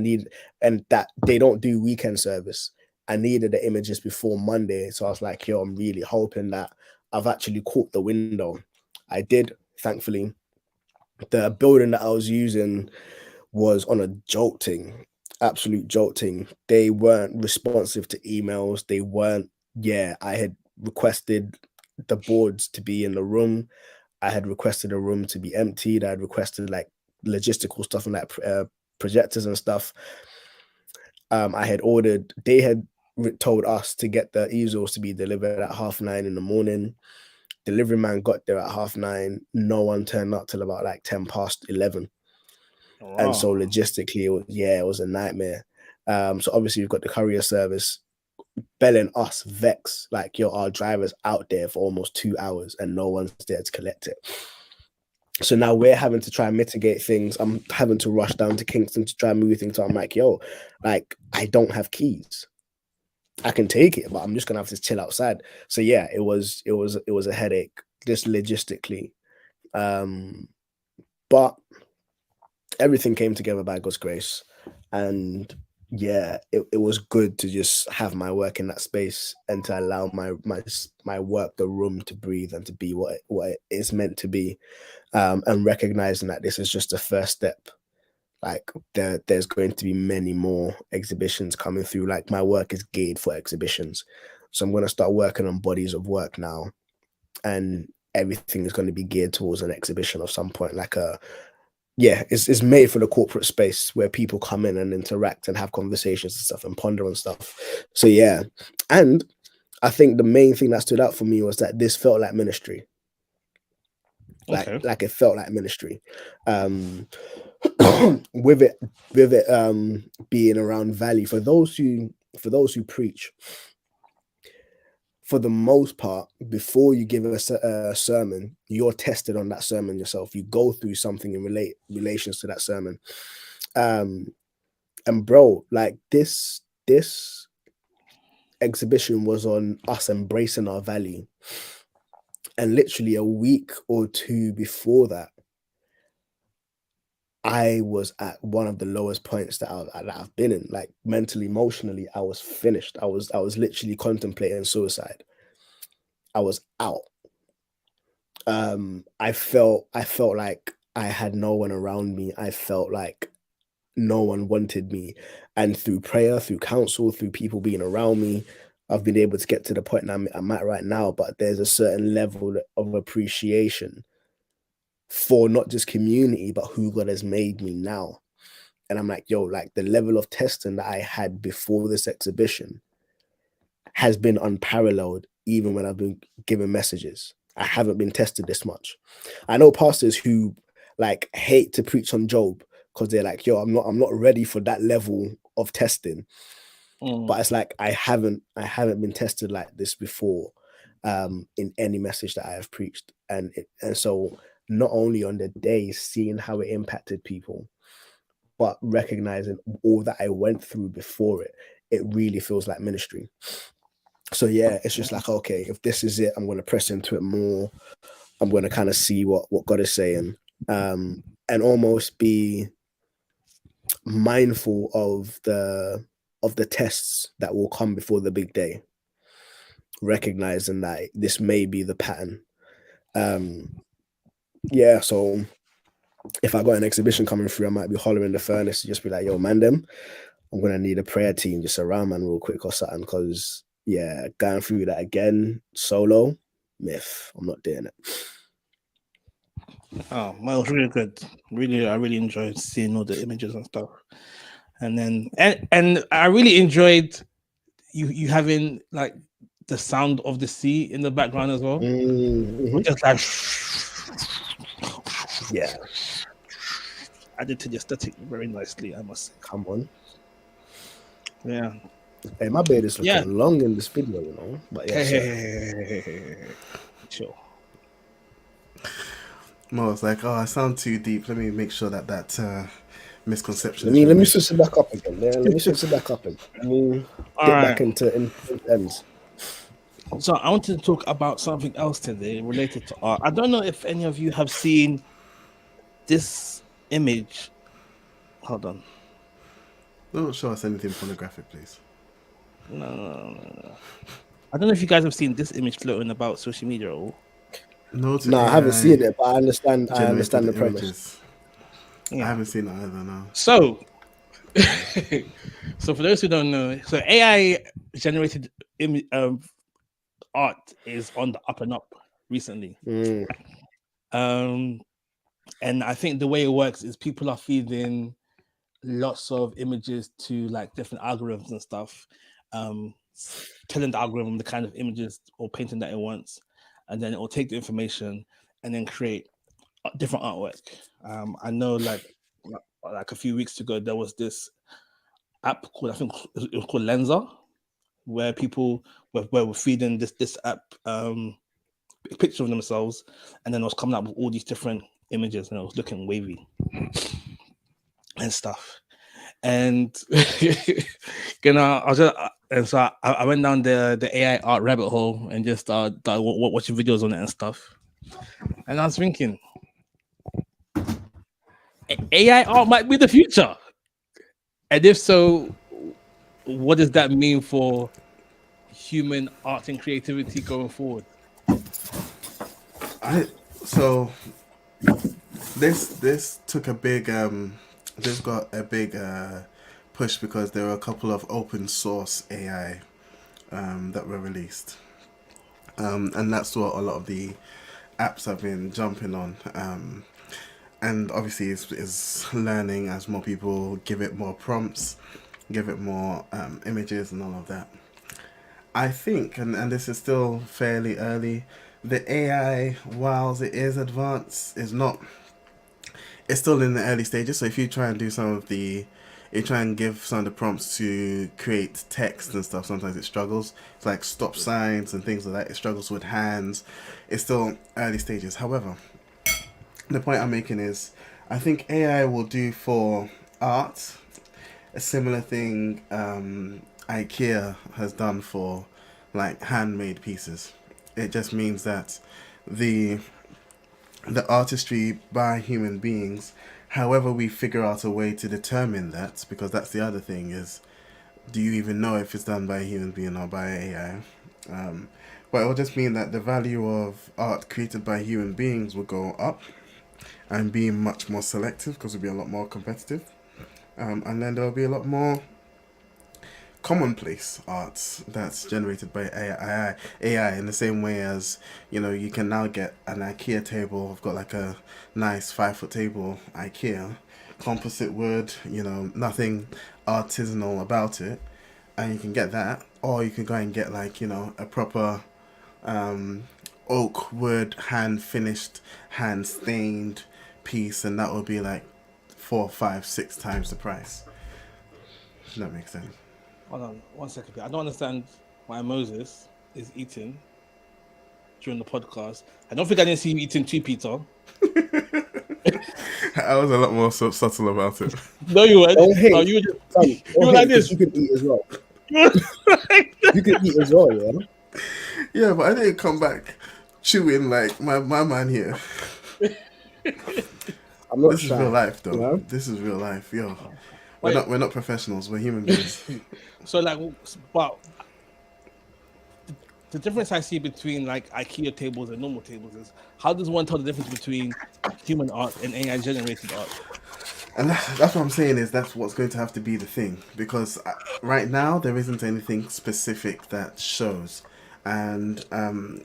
and that they don't do weekend service. I needed the images before Monday. So I was like, yo, I'm really hoping that I've actually caught the window. I did, thankfully. The building that I was using was on a jolting, absolute jolting. They weren't responsive to emails. I had requested the boards to be in the room. I had requested a room to be emptied. I had requested like logistical stuff and like projectors and stuff. They had told us to get the easels to be delivered at 9:30 in the morning. Delivery man got there at 9:30. No one turned up till about like 11:10. Wow. And so logistically, it was a nightmare. So obviously we've got the courier service belling us vex, like, yo, our driver's out there for almost 2 hours and no one's there to collect it. So now we're having to try and mitigate things. I'm having to rush down to Kingston to try and move things. So I'm like, yo, like, I don't have keys. I can take it, but I'm just gonna have to chill outside. So yeah, it was a headache, just logistically. But everything came together by God's grace. And yeah, it was good to just have my work in that space and to allow my work the room to breathe and to be what it is meant to be, and recognizing that this is just the first step. Like there's going to be many more exhibitions coming through. Like my work is geared for exhibitions, so I'm going to start working on bodies of work now, and everything is going to be geared towards an exhibition of some point. It's made for the corporate space where people come in and interact and have conversations and stuff and ponder on stuff. So yeah, and I think the main thing that stood out for me was that this felt like ministry. Like it felt like ministry. With it being around value for those who preach. For the most part, before you give a sermon, you're tested on that sermon yourself. You go through something in relations to that sermon. And bro, like this exhibition was on us embracing our value. And literally a week or 2 before that, I was at one of the lowest points that I've been in. Like mentally, emotionally, I was finished. I was literally contemplating suicide. I was out. I felt like I had no one around me. I felt like no one wanted me. And through prayer, through counsel, through people being around me, I've been able to get to the point I'm at right now. But there's a certain level of appreciation for not just community, but who God has made me now. And I'm like, yo, like the level of testing that I had before this exhibition has been unparalleled, even when I've been given messages. I haven't been tested this much. I know pastors who like hate to preach on Job because they're like, yo, I'm not ready for that level of testing. But it's like I haven't been tested like this before, in any message that I have preached. And so not only on the day, seeing how it impacted people, but recognizing all that I went through before it really feels like ministry. So yeah, it's just like, okay, if this is it, I'm gonna press into it more. I'm gonna kind of see what God is saying, and almost be mindful of the tests that will come before the big day, recognizing that this may be the pattern. Yeah, so if I got an exhibition coming through, I might be hollering the furnace to just be like, yo, man, them, I'm gonna need a prayer team just around man real quick or something. Cause yeah, going through that again solo, myth. I'm not doing it. Oh, well, it was really good. Really, I really enjoyed seeing all the images and stuff. And then and I really enjoyed you having like the sound of the sea in the background as well. Mm-hmm. Just like Yeah, added to the aesthetic very nicely, I must say. come on. Yeah. Hey, my beard is looking Yeah. long in this video, you know. But yeah, Hey. Sure. Mo was like, "Oh, I sound too deep. Let me make sure that misconception." let me switch it back up again. Yeah, let me switch it back up and let me All get right. back into ends. So I wanted to talk about something else today related to art. I don't know if any of you have seen this image. Hold on. Don't show us anything pornographic, please. No. I don't know if you guys have seen this image floating about social media at all. No, to No, I haven't AI seen it, but I understand generated the premise. images. I Yeah. haven't seen it either. No. So, so for those who don't know, so AI generated art is on the up and up recently. And I think the way it works is people are feeding lots of images to like different algorithms and stuff, telling the algorithm the kind of images or painting that it wants, and then it will take the information and then create different artwork. I know like a few weeks ago there was this app called, I think it was called Lensa, where people were feeding this app picture of themselves, and then it was coming up with all these different images, and it was looking wavy and stuff. And you know, I went down the AI art rabbit hole and just started watching videos on it and stuff. And I was thinking, AI art might be the future. And if so, what does that mean for human art and creativity going forward? So this took a big this got a big push because there were a couple of open source AI that were released, and that's what a lot of the apps have been jumping on, and obviously is learning as more people give it more prompts, give it more images and all of that. I think, and this is still fairly early, the AI, whilst it is advanced, is not. It's still in the early stages. So if you try and do you try and give some of the prompts to create text and stuff, sometimes it struggles. It's like stop signs and things like that. It struggles with hands. It's still early stages. However, the point I'm making is, I think AI will do for art a similar thing IKEA has done for like handmade pieces. It just means that the artistry by human beings, however we figure out a way to determine that, because that's the other thing is, do you even know if it's done by a human being or by AI? But it will just mean that the value of art created by human beings will go up and be much more selective because it'll be a lot more competitive. And then there'll be a lot more commonplace art that's generated by AI in the same way as, you know, you can now get an IKEA table. I've got like a nice 5-foot table IKEA, composite wood, you know, nothing artisanal about it, and you can get that, or you can go and get like, you know, a proper oak wood hand finished, hand stained piece, and that would be like 4, 5, 6 times the price. Does that make sense? Hold on 1 second. I don't understand why Moses is eating during the podcast. I don't think I didn't see you eating too, Peter. I was a lot more subtle about it. No, you weren't. Don't hate. No, you were just, Son, you don't were hate like because this. you can eat as well. You can eat as well, yeah. Yeah, but I didn't come back chewing like my man here. I'm not This is real shy. life, You though. know? This is real life, yo. Wait, We're not professionals. We're human beings. so like, but the difference I see between like IKEA tables and normal tables is how does one tell the difference between human art and AI generated art? And that's what I'm saying is that's what's going to have to be the thing because right now there isn't anything specific that shows, and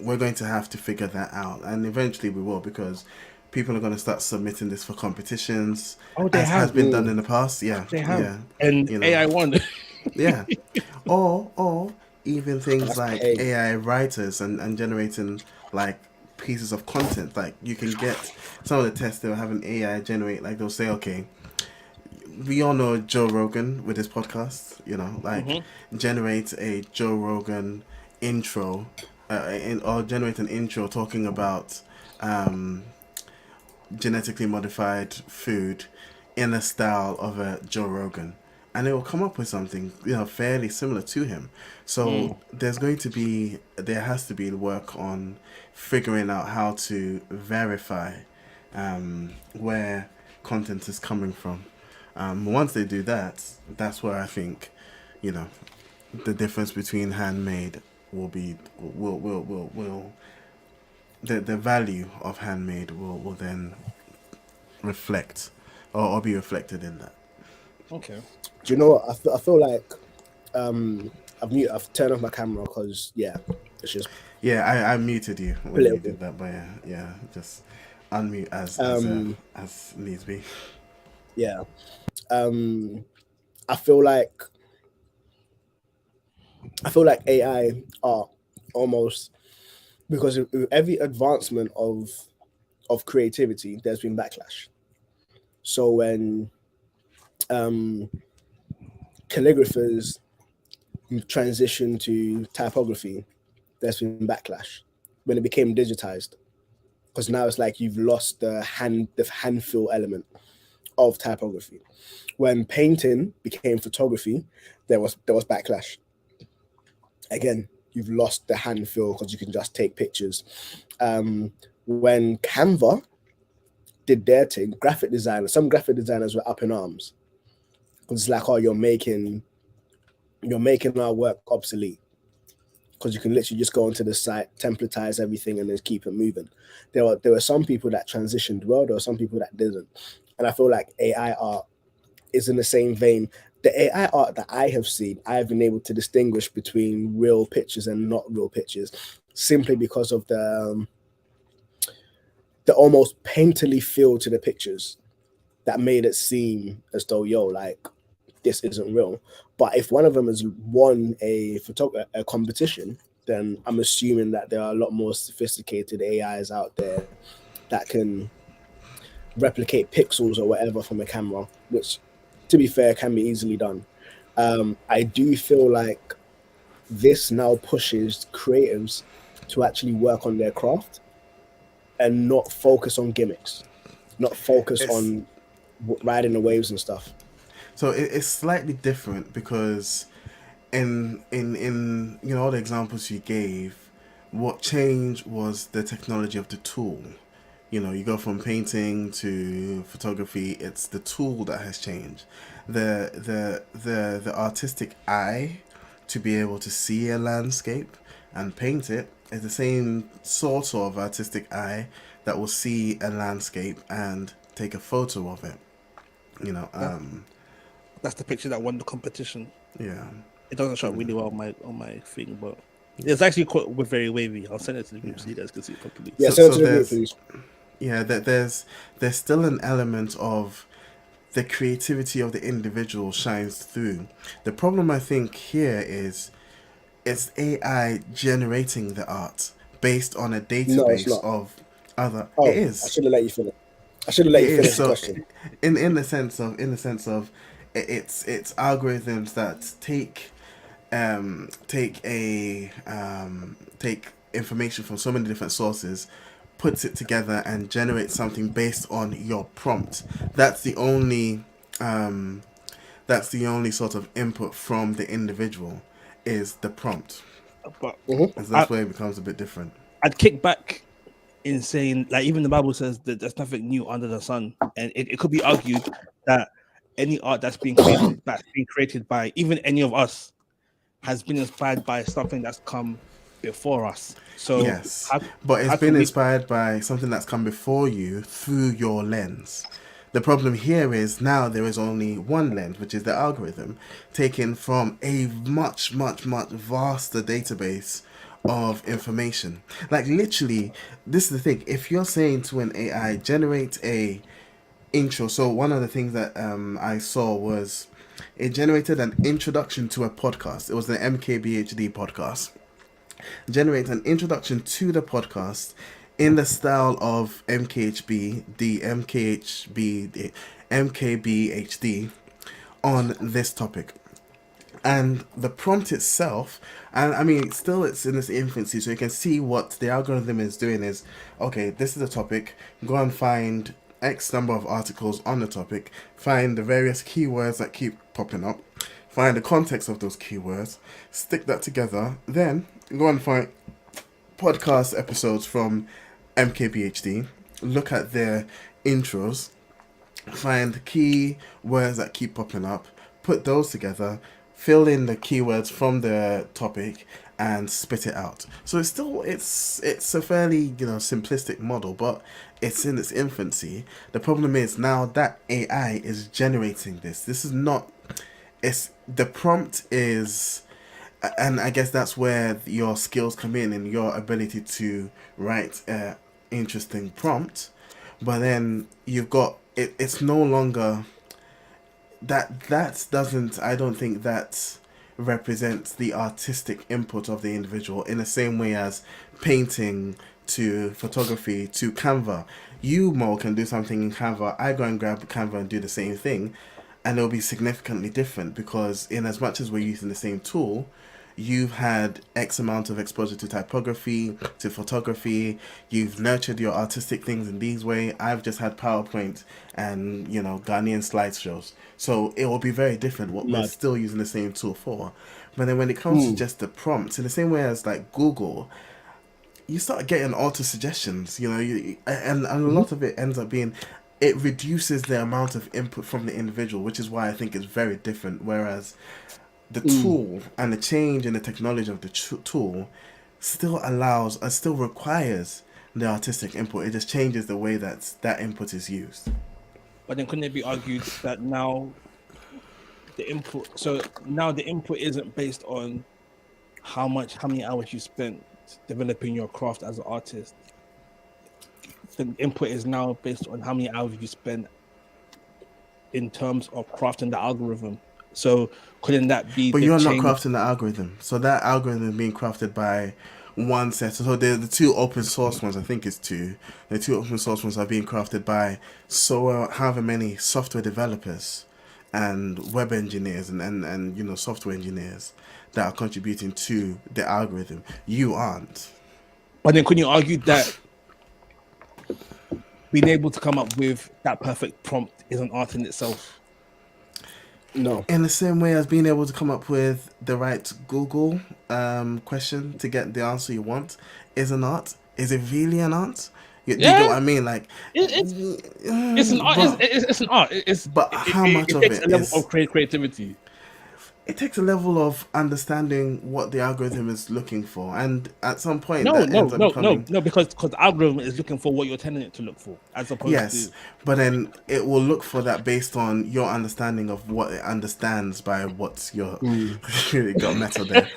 we're going to have to figure that out, and eventually we will because people are going to start submitting this for competitions, Oh, they as has have. been done in the past. Yeah, They have. yeah, And you know, AI won. yeah, or even things That's like pain. AI writers and generating like pieces of content. Like you can get some of the tests they'll have an AI generate. Like they'll say, okay, we all know Joe Rogan with his podcast, like generate a Joe Rogan intro, or generate an intro talking about um, genetically modified food in a style of a Joe Rogan. And it will come up with something, fairly similar to him. So there has to be work on figuring out how to verify where content is coming from. Once they do that, that's where I think, you know, the difference between handmade will the value of handmade will then reflect or be reflected in that. Okay. Do you know what? I feel like I've turned off my camera because it's just Yeah, I muted you when you political. did that, but yeah, just unmute Um, as needs be. yeah. I feel like AI are almost because with every advancement of creativity, there's been backlash. So when um, calligraphers transitioned to typography, there's been backlash when it became digitized because now it's like you've lost the hand feel element of typography. When painting became photography, there was backlash. Again, you've lost the hand feel because you can just take pictures. When Canva did their thing, some graphic designers were up in arms because it's like, oh, you're making our work obsolete because you can literally just go onto the site, templatize everything, and then keep it moving. There were some people that transitioned well, there were some people that didn't, and I feel like AI art is in the same vein. The AI art that I have seen, I have been able to distinguish between real pictures and not real pictures, simply because of the almost painterly feel to the pictures that made it seem as though, like, this isn't real. But if one of them has won a competition, then I'm assuming that there are a lot more sophisticated AIs out there that can replicate pixels or whatever from a camera, which, to be fair, can be easily done. I do feel like this now pushes creatives to actually work on their craft and not focus on gimmicks, not focus It's on riding the waves and stuff. so it's slightly different because in all the examples you gave, what changed was the technology of the tool. You go from painting to photography. It's the tool that has changed. The artistic eye to be able to see a landscape and paint it is the same sort of artistic eye that will see a landscape and take a photo of it. You know, That, um, that's the picture that won the competition. yeah. It doesn't show up really well on my thing, but it's actually quite very wavy. I'll send it to the group so you guys can see it properly. Yeah, So send it so to the group, there's please. yeah that there's still an element of the creativity of the individual shines through. The problem I think here is it's AI generating the art based on a No, it's database not. of other. It Oh, I is. should have let you finish. I should have let It you is. finish the So, question. in the sense of, it's algorithms that take information from so many different sources, puts it together and generates something based on your prompt. That's the only sort of input from the individual. is the prompt. But Mhm. And that's where it becomes a bit different. I'd kick back in saying, like, even the Bible says that there's nothing new under the sun, and it could be argued that any art that's being created by even any of us has been inspired by something that's come before us. So Yes, how, but it's how been can we? inspired by something that's come before you through your lens. The problem here is now there is only one lens, which is the algorithm, taken from a much, much, much vaster database of information. Like literally, this is the thing. If you're saying to an AI, generate a intro. So one of the things that I saw was it generated an introduction to a podcast. It was the MKBHD podcast. Generate an introduction to the podcast in the style of the MKBHD on this topic. And the prompt itself, and I mean, still it's in its infancy, so you can see what the algorithm is doing is, okay, this is the topic, go and find X number of articles on the topic, find the various keywords that keep popping up, find the context of those keywords, stick that together, then go and find podcast episodes from MKBHD, look at their intros, find key words that keep popping up, put those together, fill in the keywords from the topic, and spit it out. So it's still it's a fairly simplistic model, but it's in its infancy. The problem is now that AI is generating this. This is not. It's the prompt is. And I guess that's where your skills come in and your ability to write an interesting prompt. But then you've got it. It's no longer that doesn't. I don't think that represents the artistic input of the individual in the same way as painting to photography to Canva. You, Mo, can do something in Canva. I go and grab Canva and do the same thing, and it'll be significantly different because in as much as we're using the same tool, you've had X amount of exposure to typography, to photography, you've nurtured your artistic things in these way. I've just had PowerPoint and, Ghanaian slideshows. So it will be very different what we're Mad. still using the same tool for. But then when it comes to just the prompts, in the same way as like Google, you start getting auto suggestions, and a lot of it ends up being, it reduces the amount of input from the individual, which is why I think it's very different. Whereas the tool and the change in the technology of the tool still still requires the artistic input. It just changes the way that input is used. But then couldn't it be argued that now the input? So now the input isn't based on how many hours you spent developing your craft as an artist. The input is now based on how many hours you spent in terms of crafting the algorithm. So couldn't that be? But the you're not change? crafting the algorithm. So that algorithm is being crafted by one set. So the two open source ones, I think it's two. The two open source ones are being crafted by however many software developers and web engineers and software engineers that are contributing to the algorithm. You aren't. But then couldn't you argue that being able to come up with that perfect prompt is an art in itself? No. In the same way as being able to come up with the right Google question to get the answer you want is an art. Is it really an art? Do you get what I mean? Like It's an art. It's an art. But how much of takes it a level is- of creativity? it takes a level of understanding what the algorithm is looking for, and at some point No, that no, ends up no, becoming, no, because the algorithm is looking for what you're telling it to look for, as opposed yes, to but then it will look for that based on your understanding of what it understands by what's your it got metal there.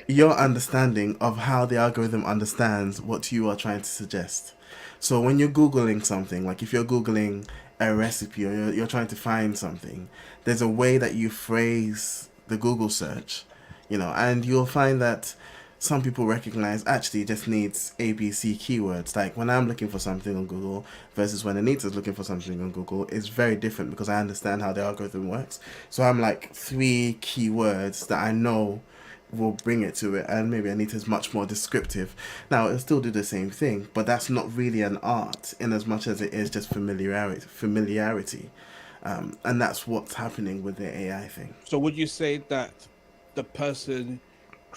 Your understanding of how the algorithm understands what you are trying to suggest. So when you're Googling something, like if you're Googling a recipe or you're trying to find something, there's a way that you phrase the Google search, and you'll find that some people recognize actually it just needs ABC keywords. Like when I'm looking for something on Google versus when Anita's looking for something on Google, it's very different because I understand how the algorithm works. So I'm like 3 keywords that I know will bring it to it, and maybe Anita's much more descriptive. Now it'll still do the same thing, but that's not really an art in as much as it is just familiarity. And that's what's happening with the AI thing. So would you say that the person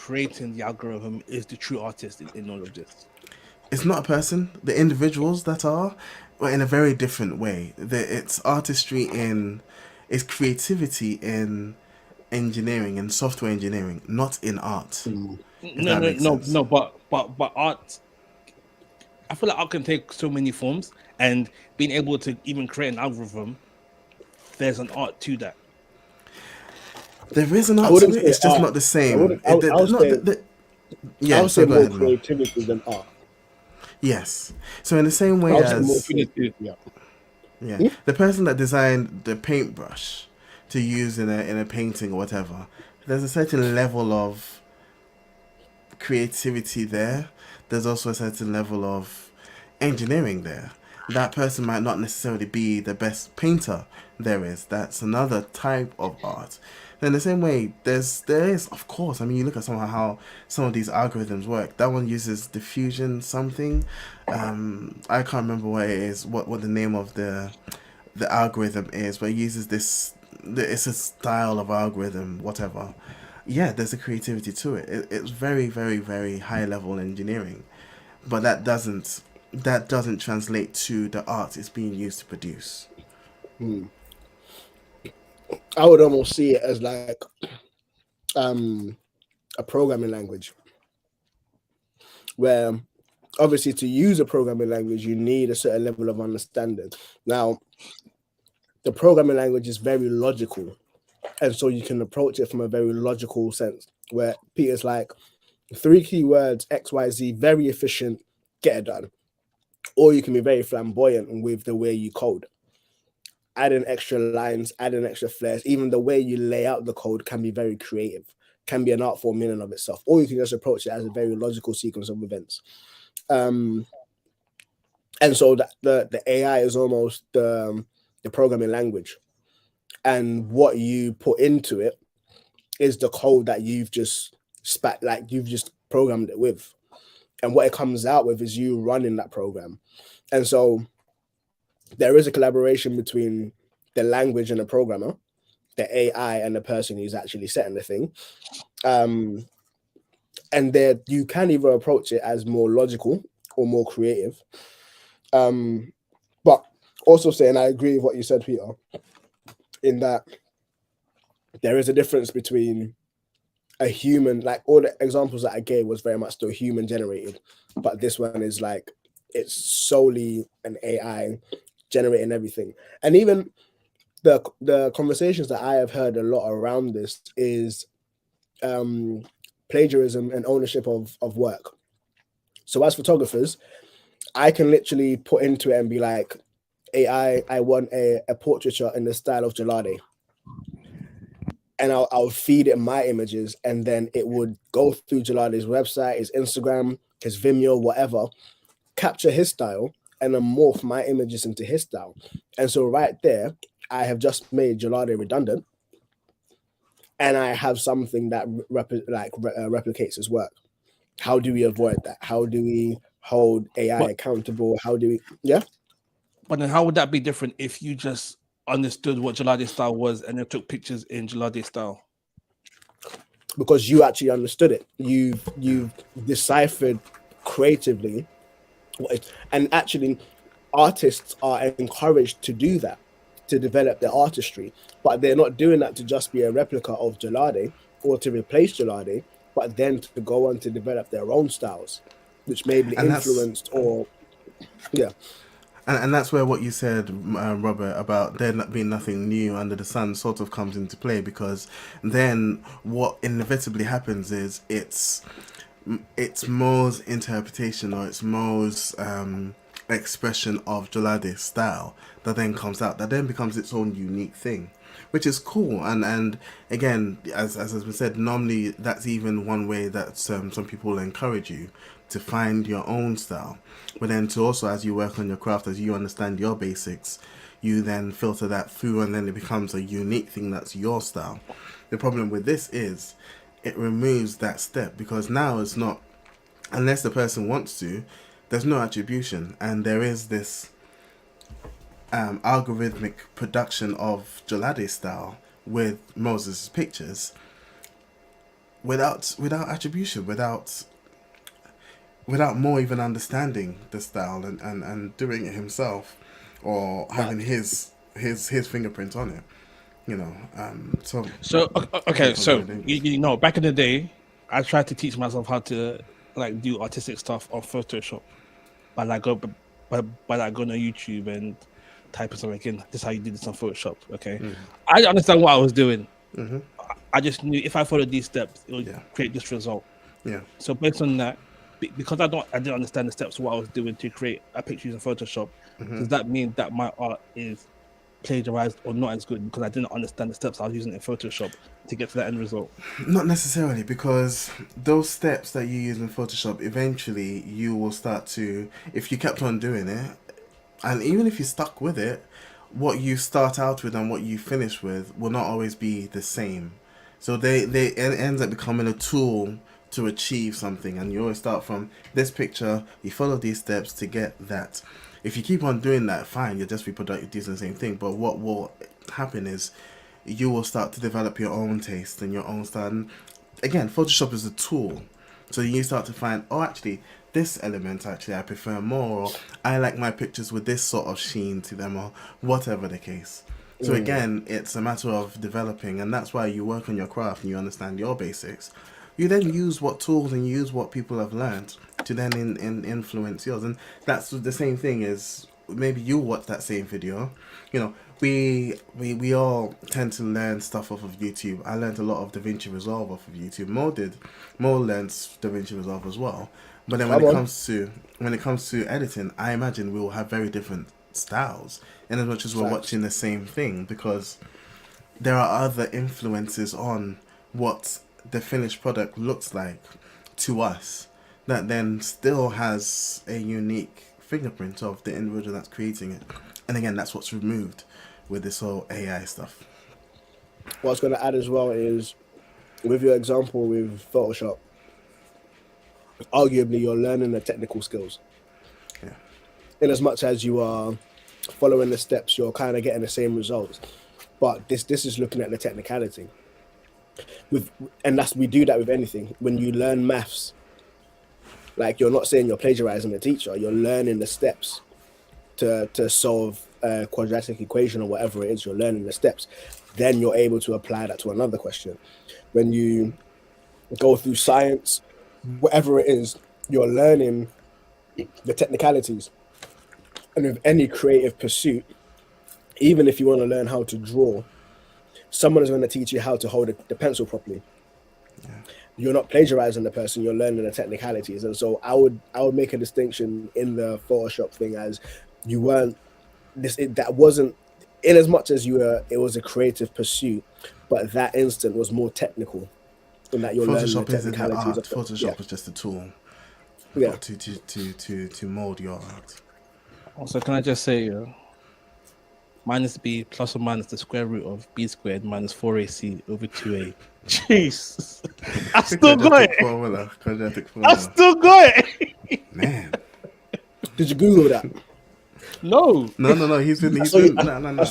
creating the algorithm is the true artist in all of this. It's not a person. The individuals that are, well, in a very different way. It's artistry in, it's creativity in engineering and software engineering, not in art. If No, that no, makes no, sense. no. But art. I feel like art can take so many forms, and being able to even create an algorithm, there's an art to that. There is an I art to wouldn't it. say It's just art. not the I wouldn't. same. I would Not say I yeah. would say So go more ahead, Mo. creativity than art. Yes. So in the same I way would say more as creativity. Yeah. yeah, the person that designed the paintbrush to use in a painting or whatever, there's a certain level of creativity there. There's also a certain level of engineering there. That person might not necessarily be the best painter there is. That's another type of art. In the same way, there is, of course. I mean, you look at somehow how some of these algorithms work. That one uses diffusion something. I can't remember what it is. What the name of the algorithm is, but it uses this. It's a style of algorithm, whatever. Yeah, there's a creativity to it. It's very, very, very high level engineering, but that doesn't translate to the art it's being used to produce. I would almost see it as like um a programming language where obviously to use a programming language you need a certain level of understanding. Now, the programming language is very logical, and so you can approach it from a very logical sense where Peter's like 3 keywords XYZ, very efficient, get it done. Or you can be very flamboyant with the way you code, adding extra lines, adding extra flares. Even the way you lay out the code can be very creative, can be an art form in and of itself. Or you can just approach it as a very logical sequence of events. And so the AI is almost the programming language, and what you put into it is the code that you've just you've just programmed it with, and what it comes out with is you running that program. And so there is a collaboration between the language and the programmer, the AI and the person who's actually setting the thing. And there you can either approach it as more logical or more creative. But also saying I agree with what you said, Peter, in that there is a difference between a human, like all the examples that I gave was very much still human generated, but this one is like it's solely an AI generating everything. And even the conversations that I have heard a lot around this is plagiarism and ownership of work. So as photographers, I can literally put into it and be like, AI, I want a portraiture in the style of Gelade. And I'll feed it my images, and then it would go through Jalade's website, his Instagram, his Vimeo, whatever, capture his style, and then morph my images into his style. And so right there, I have just made Jalade redundant, and I have something that replicates his work. How do we avoid that? How do we hold AI accountable? How do we? Yeah. But then, how would that be different if you just understood what Jalade style was and then took pictures in Jalade style? Because you actually understood it. You've deciphered creatively, and actually, artists are encouraged to do that, to develop their artistry, but they're not doing that to just be a replica of Jalade or to replace Jalade, but then to go on to develop their own styles, which may be influenced or yeah. And that's where what you said, Robert, about there not being nothing new under the sun sort of comes into play, because then what inevitably happens is it's Mo's interpretation, or it's Mo's expression of Jalade's style that then comes out, that then becomes its own unique thing, which is cool. And again, as has been said, normally that's even one way that some people encourage you to find your own style, but then to also, as you work on your craft, as you understand your basics, you then filter that through, and then it becomes a unique thing that's your style. The problem with this is it removes that step, because now it's not, unless the person wants to, there's no attribution, and there is this algorithmic production of Jalade style with Moses' pictures. without attribution, without more even understanding the style and doing it himself, or having his fingerprint on it. You know, Okay, becomes very so dangerous. you know, back in the day, I tried to teach myself how to like do artistic stuff on Photoshop, by like go by like going on YouTube and typing something in. This is how you do this on Photoshop. Okay, I didn't understand what I was doing. I just knew if I followed these steps, it would Yeah. create this result. Yeah. So based on that, because I didn't understand the steps of what I was doing to create a picture using Photoshop, does that mean that my art is plagiarized or not as good because I didn't understand the steps I was using in Photoshop to get to that end result? Not necessarily, because those steps that you use in Photoshop, eventually you will start to, if you kept on doing it, and even if you stuck with it, what you start out with and what you finish with will not always be the same. So it ends up becoming a tool to achieve something, and you always start from this picture, you follow these steps to get that. If you keep on doing that, fine, you're just reproducing the same thing. But what will happen is you will start to develop your own taste and your own style. And again, Photoshop is a tool. So you start to find, oh, actually, this element actually I prefer more, or I like my pictures with this sort of sheen to them, or whatever the case. So again, it's a matter of developing, and that's why you work on your craft and you understand your basics. You then use what tools and you use what people have learned to then influence yours. And that's the same thing as maybe you watch that same video. You know, we all tend to learn stuff off of YouTube. I learned a lot of DaVinci Resolve off of YouTube. Mo learned DaVinci Resolve as well. But then Come on. when it comes to editing, I imagine we will have very different styles in as much as we're Facts. watching the same thing, because there are other influences on what the finished product looks like to us that then still has a unique fingerprint of the individual that's creating it. And again, that's what's removed with this whole AI stuff. What I was going to add as well is, with your example with Photoshop, arguably you're learning the technical skills. Yeah. In as much as you are following the steps, you're kind of getting the same results. But this is looking at the technicality. We do that with anything. When you learn maths, like, you're not saying you're plagiarizing the teacher, you're learning the steps to solve a quadratic equation or whatever it is. You're learning the steps. Then you're able to apply that to another question. When you go through science, whatever it is, you're learning the technicalities. And with any creative pursuit, even if you want to learn how to draw, someone is going to teach you how to hold the pencil properly. You're not plagiarizing the person, you're learning the technicalities. And so I would make a distinction in the Photoshop thing, as you weren't that wasn't, in as much as it was a creative pursuit, but that instant was more technical, in that you're learning the Photoshop isn't the technicalities art. of Photoshop is just a tool yeah. to mold your art. Also, can I just say, minus b plus or minus the square root of b squared minus 4ac over 2a. Jeez, I still got it. Quadratic I formula. still got it. Man. Did you Google that? No. No. He's been. I saw you, No. I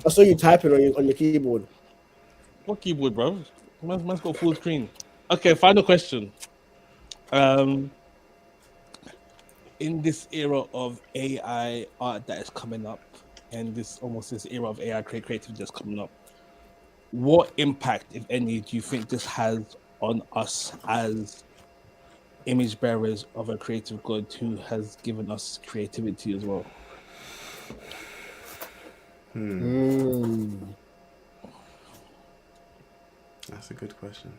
saw you typing on your keyboard. What keyboard, bro? Man's got full screen. Okay, final question. In this era of AI art that is coming up, and this era of AI creativity that's coming up, what impact, if any, do you think this has on us as image bearers of a creative God who has given us creativity as well? That's a good question.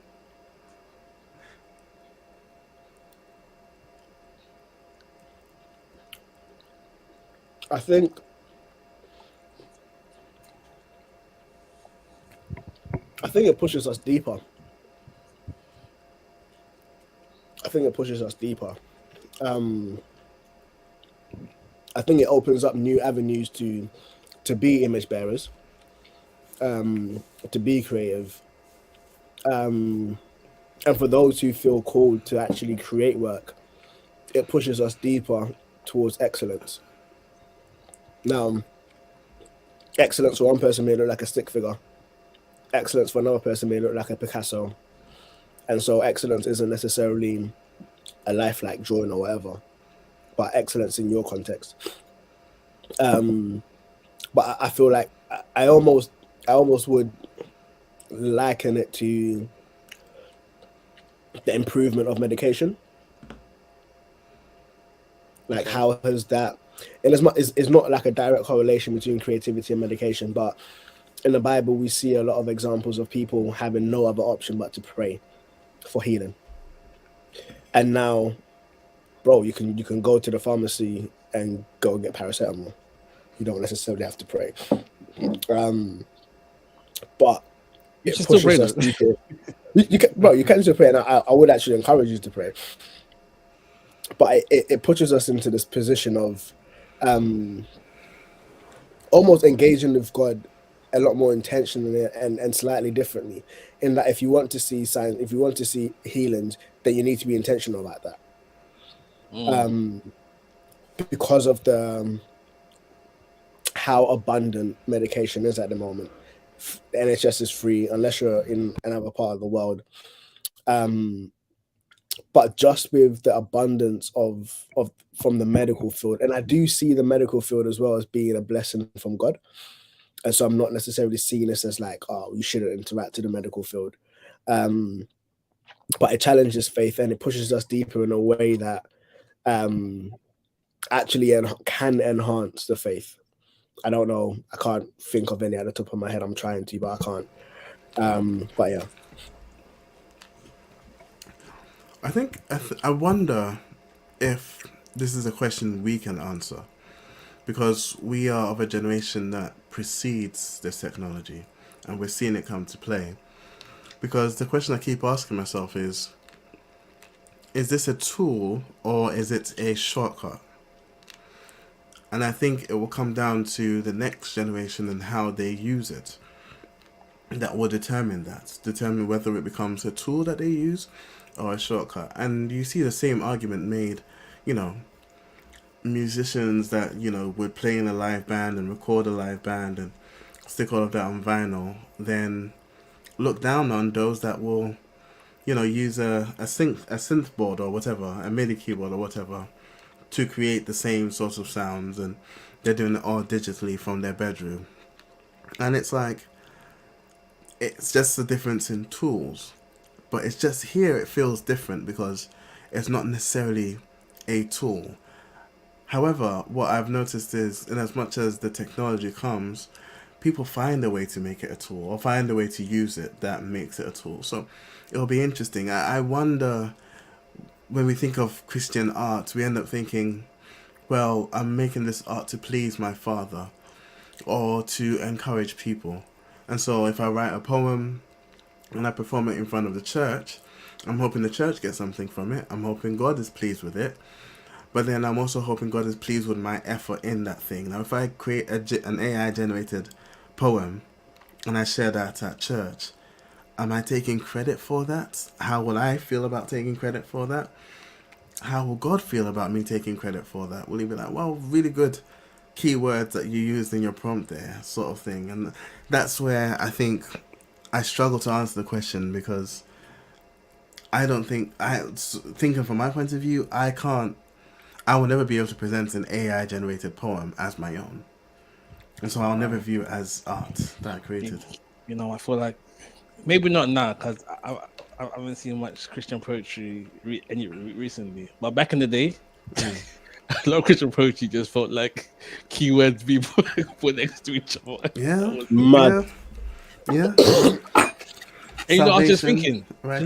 I think it pushes us deeper. I think it opens up new avenues to be image bearers, to be creative, and for those who feel called to actually create work, it pushes us deeper towards excellence. Now, excellence for one person may look like a stick figure. Excellence for another person may look like a Picasso. And so excellence isn't necessarily a lifelike drawing or whatever, but excellence in your context. But I feel like I almost would liken it to the improvement of medication. Like, how has that? And it's not like a direct correlation between creativity and medication, but in the Bible we see a lot of examples of people having no other option but to pray for healing. And now, bro, you can go to the pharmacy and go and get paracetamol. You don't necessarily have to pray. But You it should still pray pushes us though. deeper. You can, bro, you can still pray, and I would actually encourage you to pray. But it pushes us into this position of almost engaging with God a lot more intentionally and slightly differently. In that, if you want to see signs, if you want to see healings, then you need to be intentional about that. Because of the how abundant medication is at the moment. The NHS is free unless you're in another part of the world. But just with the abundance of from the medical field, and I do see the medical field as well as being a blessing from God. And so I'm not necessarily seeing this as like, oh, you shouldn't interact with the medical field. But it challenges faith and it pushes us deeper in a way that actually can enhance the faith. I don't know. I can't think of any at the top of my head. I'm trying to, but I can't. But yeah. I think I wonder if this is a question we can answer, because we are of a generation that precedes this technology and we're seeing it come to play. Because the question I keep asking myself is this a tool or is it a shortcut? And I think it will come down to the next generation and how they use it. That will determine whether it becomes a tool that they use or a shortcut. And you see the same argument made, musicians that, would play in a live band and record a live band and stick all of that on vinyl, then look down on those that will, use a synth board or whatever, a MIDI keyboard or whatever, to create the same sorts of sounds, and they're doing it all digitally from their bedroom. And it's like, it's just a difference in tools. But it's just here it feels different because it's not necessarily a tool. However, what I've noticed is, in as much as the technology comes, people find a way to make it a tool or find a way to use it that makes it a tool. So it'll be interesting. I wonder, when we think of Christian art, we end up thinking, well, I'm making this art to please my Father or to encourage people. And so if I write a poem and I perform it in front of the church, I'm hoping the church gets something from it. I'm hoping God is pleased with it. But then I'm also hoping God is pleased with my effort in that thing. Now, if I create an AI-generated poem and I share that at church, am I taking credit for that? How will I feel about taking credit for that? How will God feel about me taking credit for that? Will he be like, well, really good keywords that you used in your prompt there, sort of thing? And that's where I think I struggle to answer the question, because I don't think, thinking from my point of view, I will never be able to present an AI generated poem as my own. And so I'll never view it as art that I created. I feel like maybe not now, because I haven't seen much Christian poetry recently. But back in the day, a lot of Christian poetry just felt like keywords being put next to each other. Yeah. Mad. Yeah. And I was just Salvation, thinking, I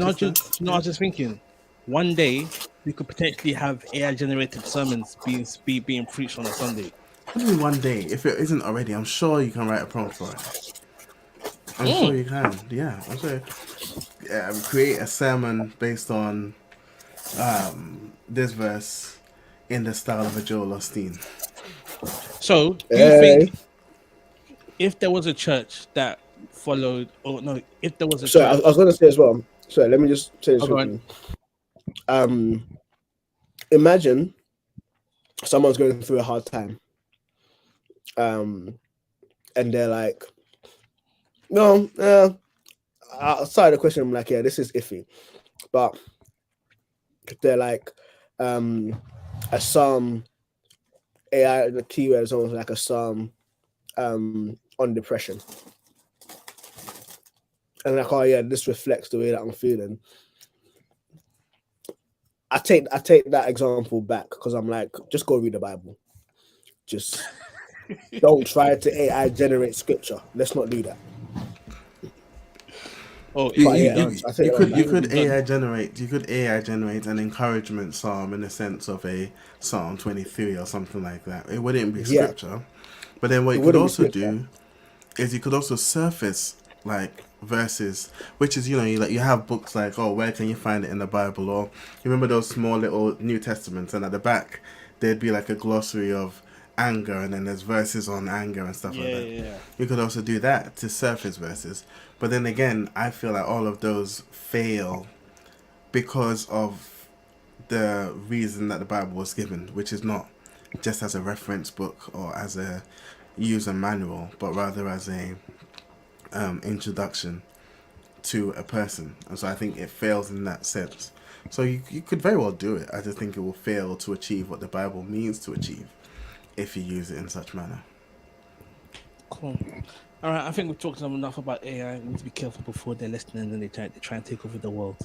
was just thinking, one day we could potentially have AI generated sermons being preached on a Sunday. What do you mean one day? If it isn't already, I'm sure you can write a prompt for it. I'm sure you can. Yeah, I'm sure. Create a sermon based on this verse in the style of a Joel Osteen. So, do you think if there was a church that followed, or no, if there was a So church, I was going to say as well. So let me just say this quickly. Imagine someone's going through a hard time, and they're like, no, outside the question, I'm like, yeah, this is iffy. but they're like a psalm. AI, the keyword is almost like a psalm on depression. And like, oh yeah, this reflects the way that I'm feeling. I take that example back because I'm like, just go read the Bible. Just don't try to AI generate scripture. Let's not do that. Oh, You, But you, yeah, done. you, I take you that could back. you could Done. AI generate an encouragement psalm in the sense of a Psalm 23 or something like that. It wouldn't be Yeah, scripture, but then what it you could wouldn't be also scripture. do is you could also surface like verses, which is you have books like, oh, where can you find it in the Bible, or you remember those small little New Testaments, and at the back there'd be like a glossary of anger, and then there's verses on anger and stuff like Yeah, that. yeah. You could also do that to surface verses, but then again, I feel like all of those fail because of the reason that the Bible was given, which is not just as a reference book or as a user manual, but rather as a introduction to a person. And so I think it fails in that sense. So you could very well do it. I just think it will fail to achieve what the Bible means to achieve if you use it in such manner. Cool. All right, I think we've talked enough about AI. We need to be careful before they're listening and they try and take over the world.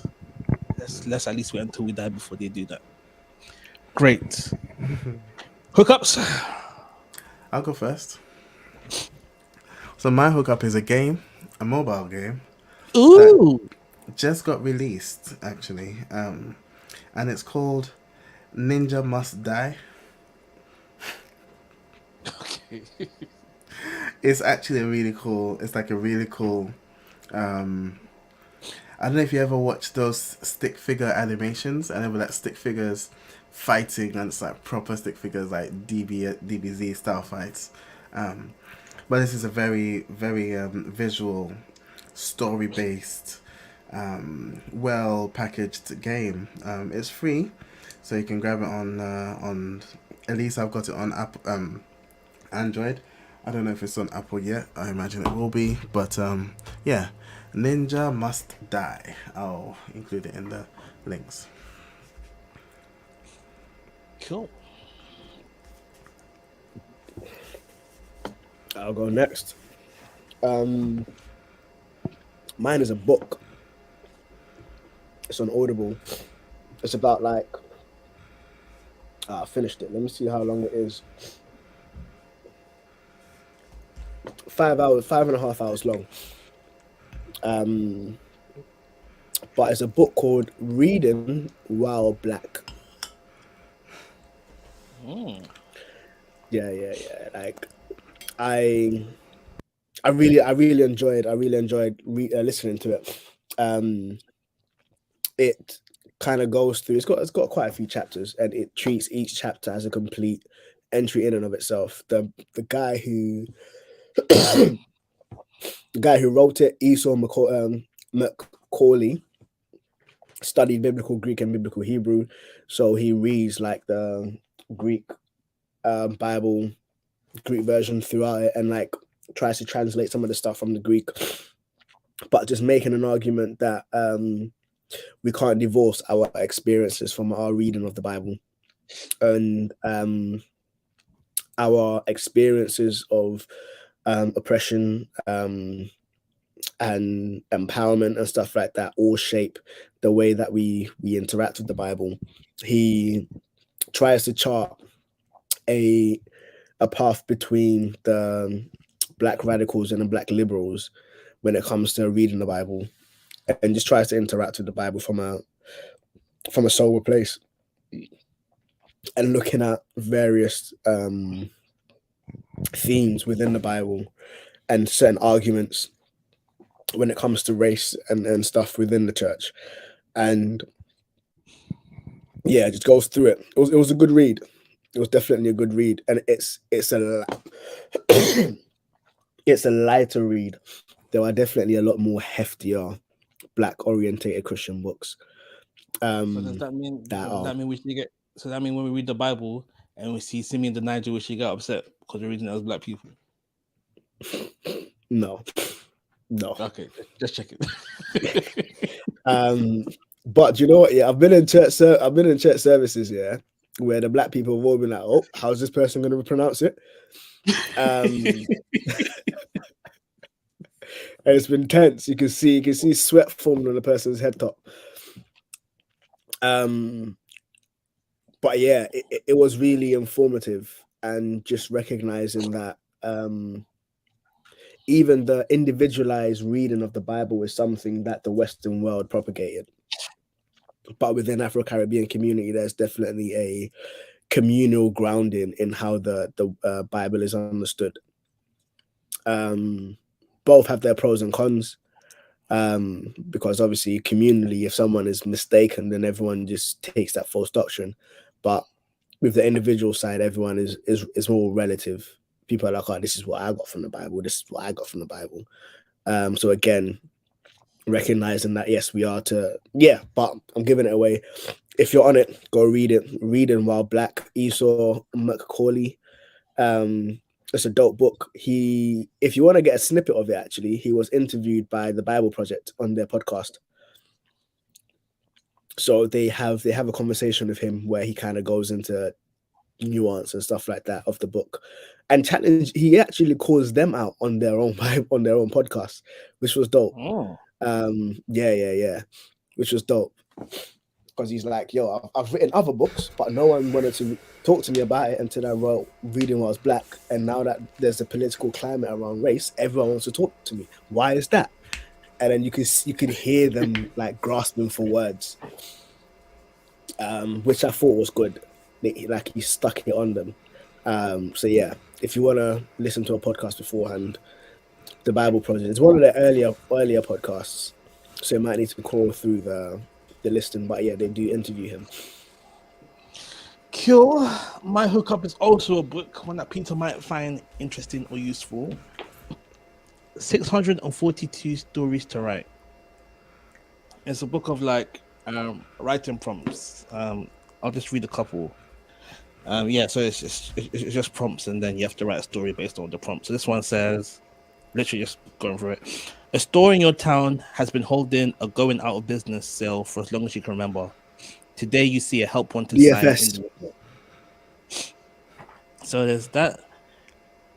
Let's at least wait until we die before they do that. Great. Hookups. I'll go first. So my hookup is a mobile game Ooh. just got released actually, and it's called Ninja Must Die. Okay. It's actually a really cool. It's like a really cool. I don't know if you ever watched those stick figure animations, and they were like stick figures fighting, and it's like proper stick figures like DBZ style fights. But this is a very very visual, story based, well packaged game. It's free, so you can grab it on. At least I've got it on Android. I don't know if it's on Apple yet. I imagine it will be, but yeah, Ninja Must Die. I'll include it in the links. Cool. I'll go next. Mine is a book. It's on Audible. It's about like I finished it. Let me see how long it is. 5 hours, 5.5 hours long. But it's a book called Reading While Black. Yeah. Like I really enjoyed listening to it. It kind of goes through. It's got quite a few chapters, and it treats each chapter as a complete entry in and of itself. The guy who wrote it, Esau Macaulay, studied biblical Greek and biblical Hebrew, so he reads like the Greek Bible, Greek version throughout it, and like tries to translate some of the stuff from the Greek, but just making an argument that we can't divorce our experiences from our reading of the Bible, and our experiences of oppression and empowerment and stuff like that all shape the way that we interact with the Bible. He tries to chart a path between the black radicals and the black liberals when it comes to reading the Bible, and just tries to interact with the Bible from a sober place and looking at various themes within the Bible and certain arguments when it comes to race and stuff within the church. And yeah, it just goes through it. It was a good read. It was definitely a good read, and it's a it's a lighter read. There are definitely a lot more heftier black orientated Christian books. So does that mean we should get? So that mean when we read the Bible and we see Simeon the Niger, we should get upset because we're reading it as black people? No. Okay, just check it. But you know what? Yeah, I've been in church. I've been in church services. Yeah, where the black people have all been like, "Oh, how's this person going to pronounce it?" And it's been tense. You can see sweat forming on the person's head top. But yeah, it was really informative, and just recognizing that even the individualized reading of the Bible is something that the Western world propagated. But within Afro-Caribbean community, there's definitely a communal grounding in how the Bible is understood. Both have their pros and cons, because obviously communally, if someone is mistaken, then everyone just takes that false doctrine. But with the individual side, everyone is more relative. People are like, "Oh, this is what I got from the Bible. This is what I got from the Bible." So again, recognizing that yes, we are but I'm giving it away. If you're on it, go read it. Reading While Black, Esau McCauley. It's a dope book. If you want to get a snippet of it, actually, he was interviewed by the Bible Project on their podcast. So they have a conversation with him where he kind of goes into nuance and stuff like that of the book, and challenge. He actually calls them out on their own podcast, which was dope. Oh. Yeah, which was dope. Because he's like, yo, I've written other books, but no one wanted to talk to me about it until I wrote Reading While Black. And now that there's a political climate around race, everyone wants to talk to me. Why is that? And then you could hear them like grasping for words, which I thought was good. Like he stuck it on them. So yeah, if you want to listen to a podcast beforehand, the Bible Project, it's one of the earlier podcasts, so you might need to crawl through the listing, but yeah, they do interview him. Cool. My hookup is also a book, one that Peter might find interesting or useful. 642 Stories to Write. It's a book of like writing prompts. I'll just read a couple. So it's just prompts, and then you have to write a story based on the prompt. So this one says, literally just going through it. A store in your town has been holding a going out of business sale for as long as you can remember. Today you see a help wanted sign in the window. So there's that.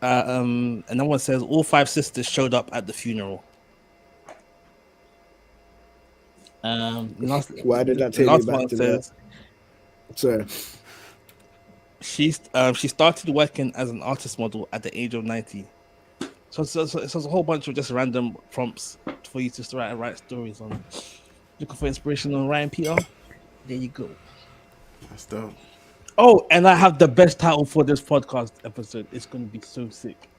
Another one says all 5 sisters showed up at the funeral. Why did that take last me back one to says, Sorry. She started working as an artist model at the age of 90. So it's a whole bunch of just random prompts for you to write stories on. Looking for inspiration on Ryan Peter? There you go. That's dope. Oh, and I have the best title for this podcast episode. It's going to be so sick.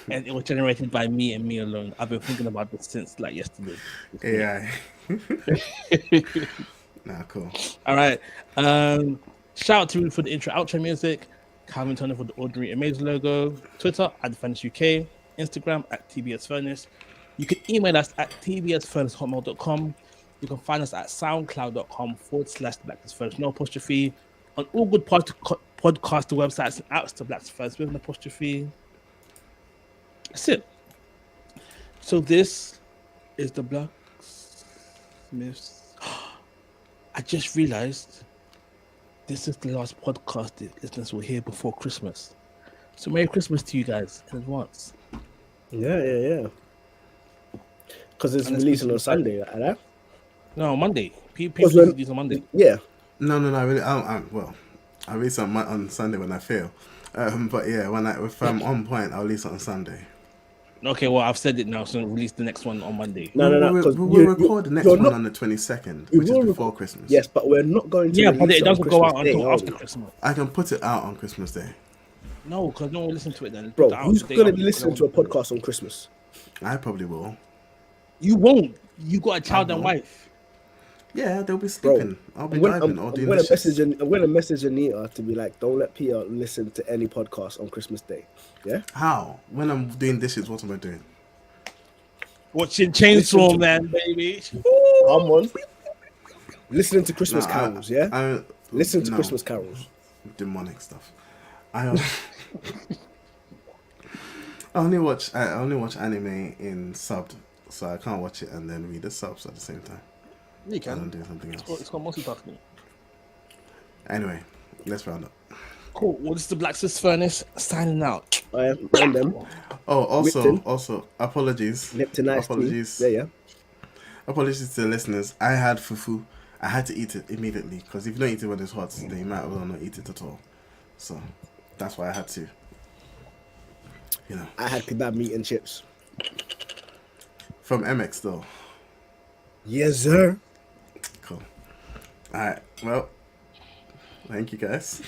And it was generated by me and me alone. I've been thinking about this since like yesterday. AI. Nah, cool. All right. Shout out to Ruth for the intro outro music. Calvin Turner for the Ordinary Amaze logo. Twitter at Furnace UK. Instagram at TBS Furnace. You can email us at tbsfurnace@hotmail.com. You can find us at soundcloud.com/blackfurnace, no apostrophe. On all good podcast websites and apps to Blackfurnace with an apostrophe. That's it. So this is the Blacksmiths. I just realized this is the last podcast the listeners will hear before Christmas. So Merry Christmas to you guys in advance. Yeah. Because it's releasing on Sunday, right? No, Monday. People do this on Monday. Yeah. No. Really, I release on Sunday when I fail. But yeah, if I'm on point, I'll release it on Sunday. Okay, well I've said it now, so release the next one on Monday. No. We'll record the next one on the 22nd, which is before Christmas. Yes, but we're not going to. Yeah, but it doesn't go out Day, until after Christmas. I can put it out on Christmas Day. No, because no one will listen to it then. Bro, who's going to be listening to a podcast on Christmas? I probably will. You won't. You got a child and wife. Yeah, they'll be sleeping. I'll be driving or doing dishes. I'm going to message Anita to be like, don't let Peter listen to any podcast on Christmas Day. Yeah? How? When I'm doing dishes, what am I doing? Watching Chainsaw Man, baby. Come on. Listening to Christmas carols, yeah? Listen to Christmas carols. Demonic stuff. I only watch anime in subbed, so I can't watch it and then read the subs at the same time. You I don't can. do something It's else. called multitasking. Anyway, let's round up. Cool. Well, this is the Blacksmith's Furnace signing out. I am and them. Oh, Lipton. also, apologies. Lipton iced tea. Apologies. Yeah. Apologies to the listeners. I had fufu. I had to eat it immediately because if you don't eat it when it's hot, then you might as well not eat it at all. So that's why I had to. You know, I had kebab meat and chips. from MX though. Yes, sir. Cool. All right. Well, thank you guys.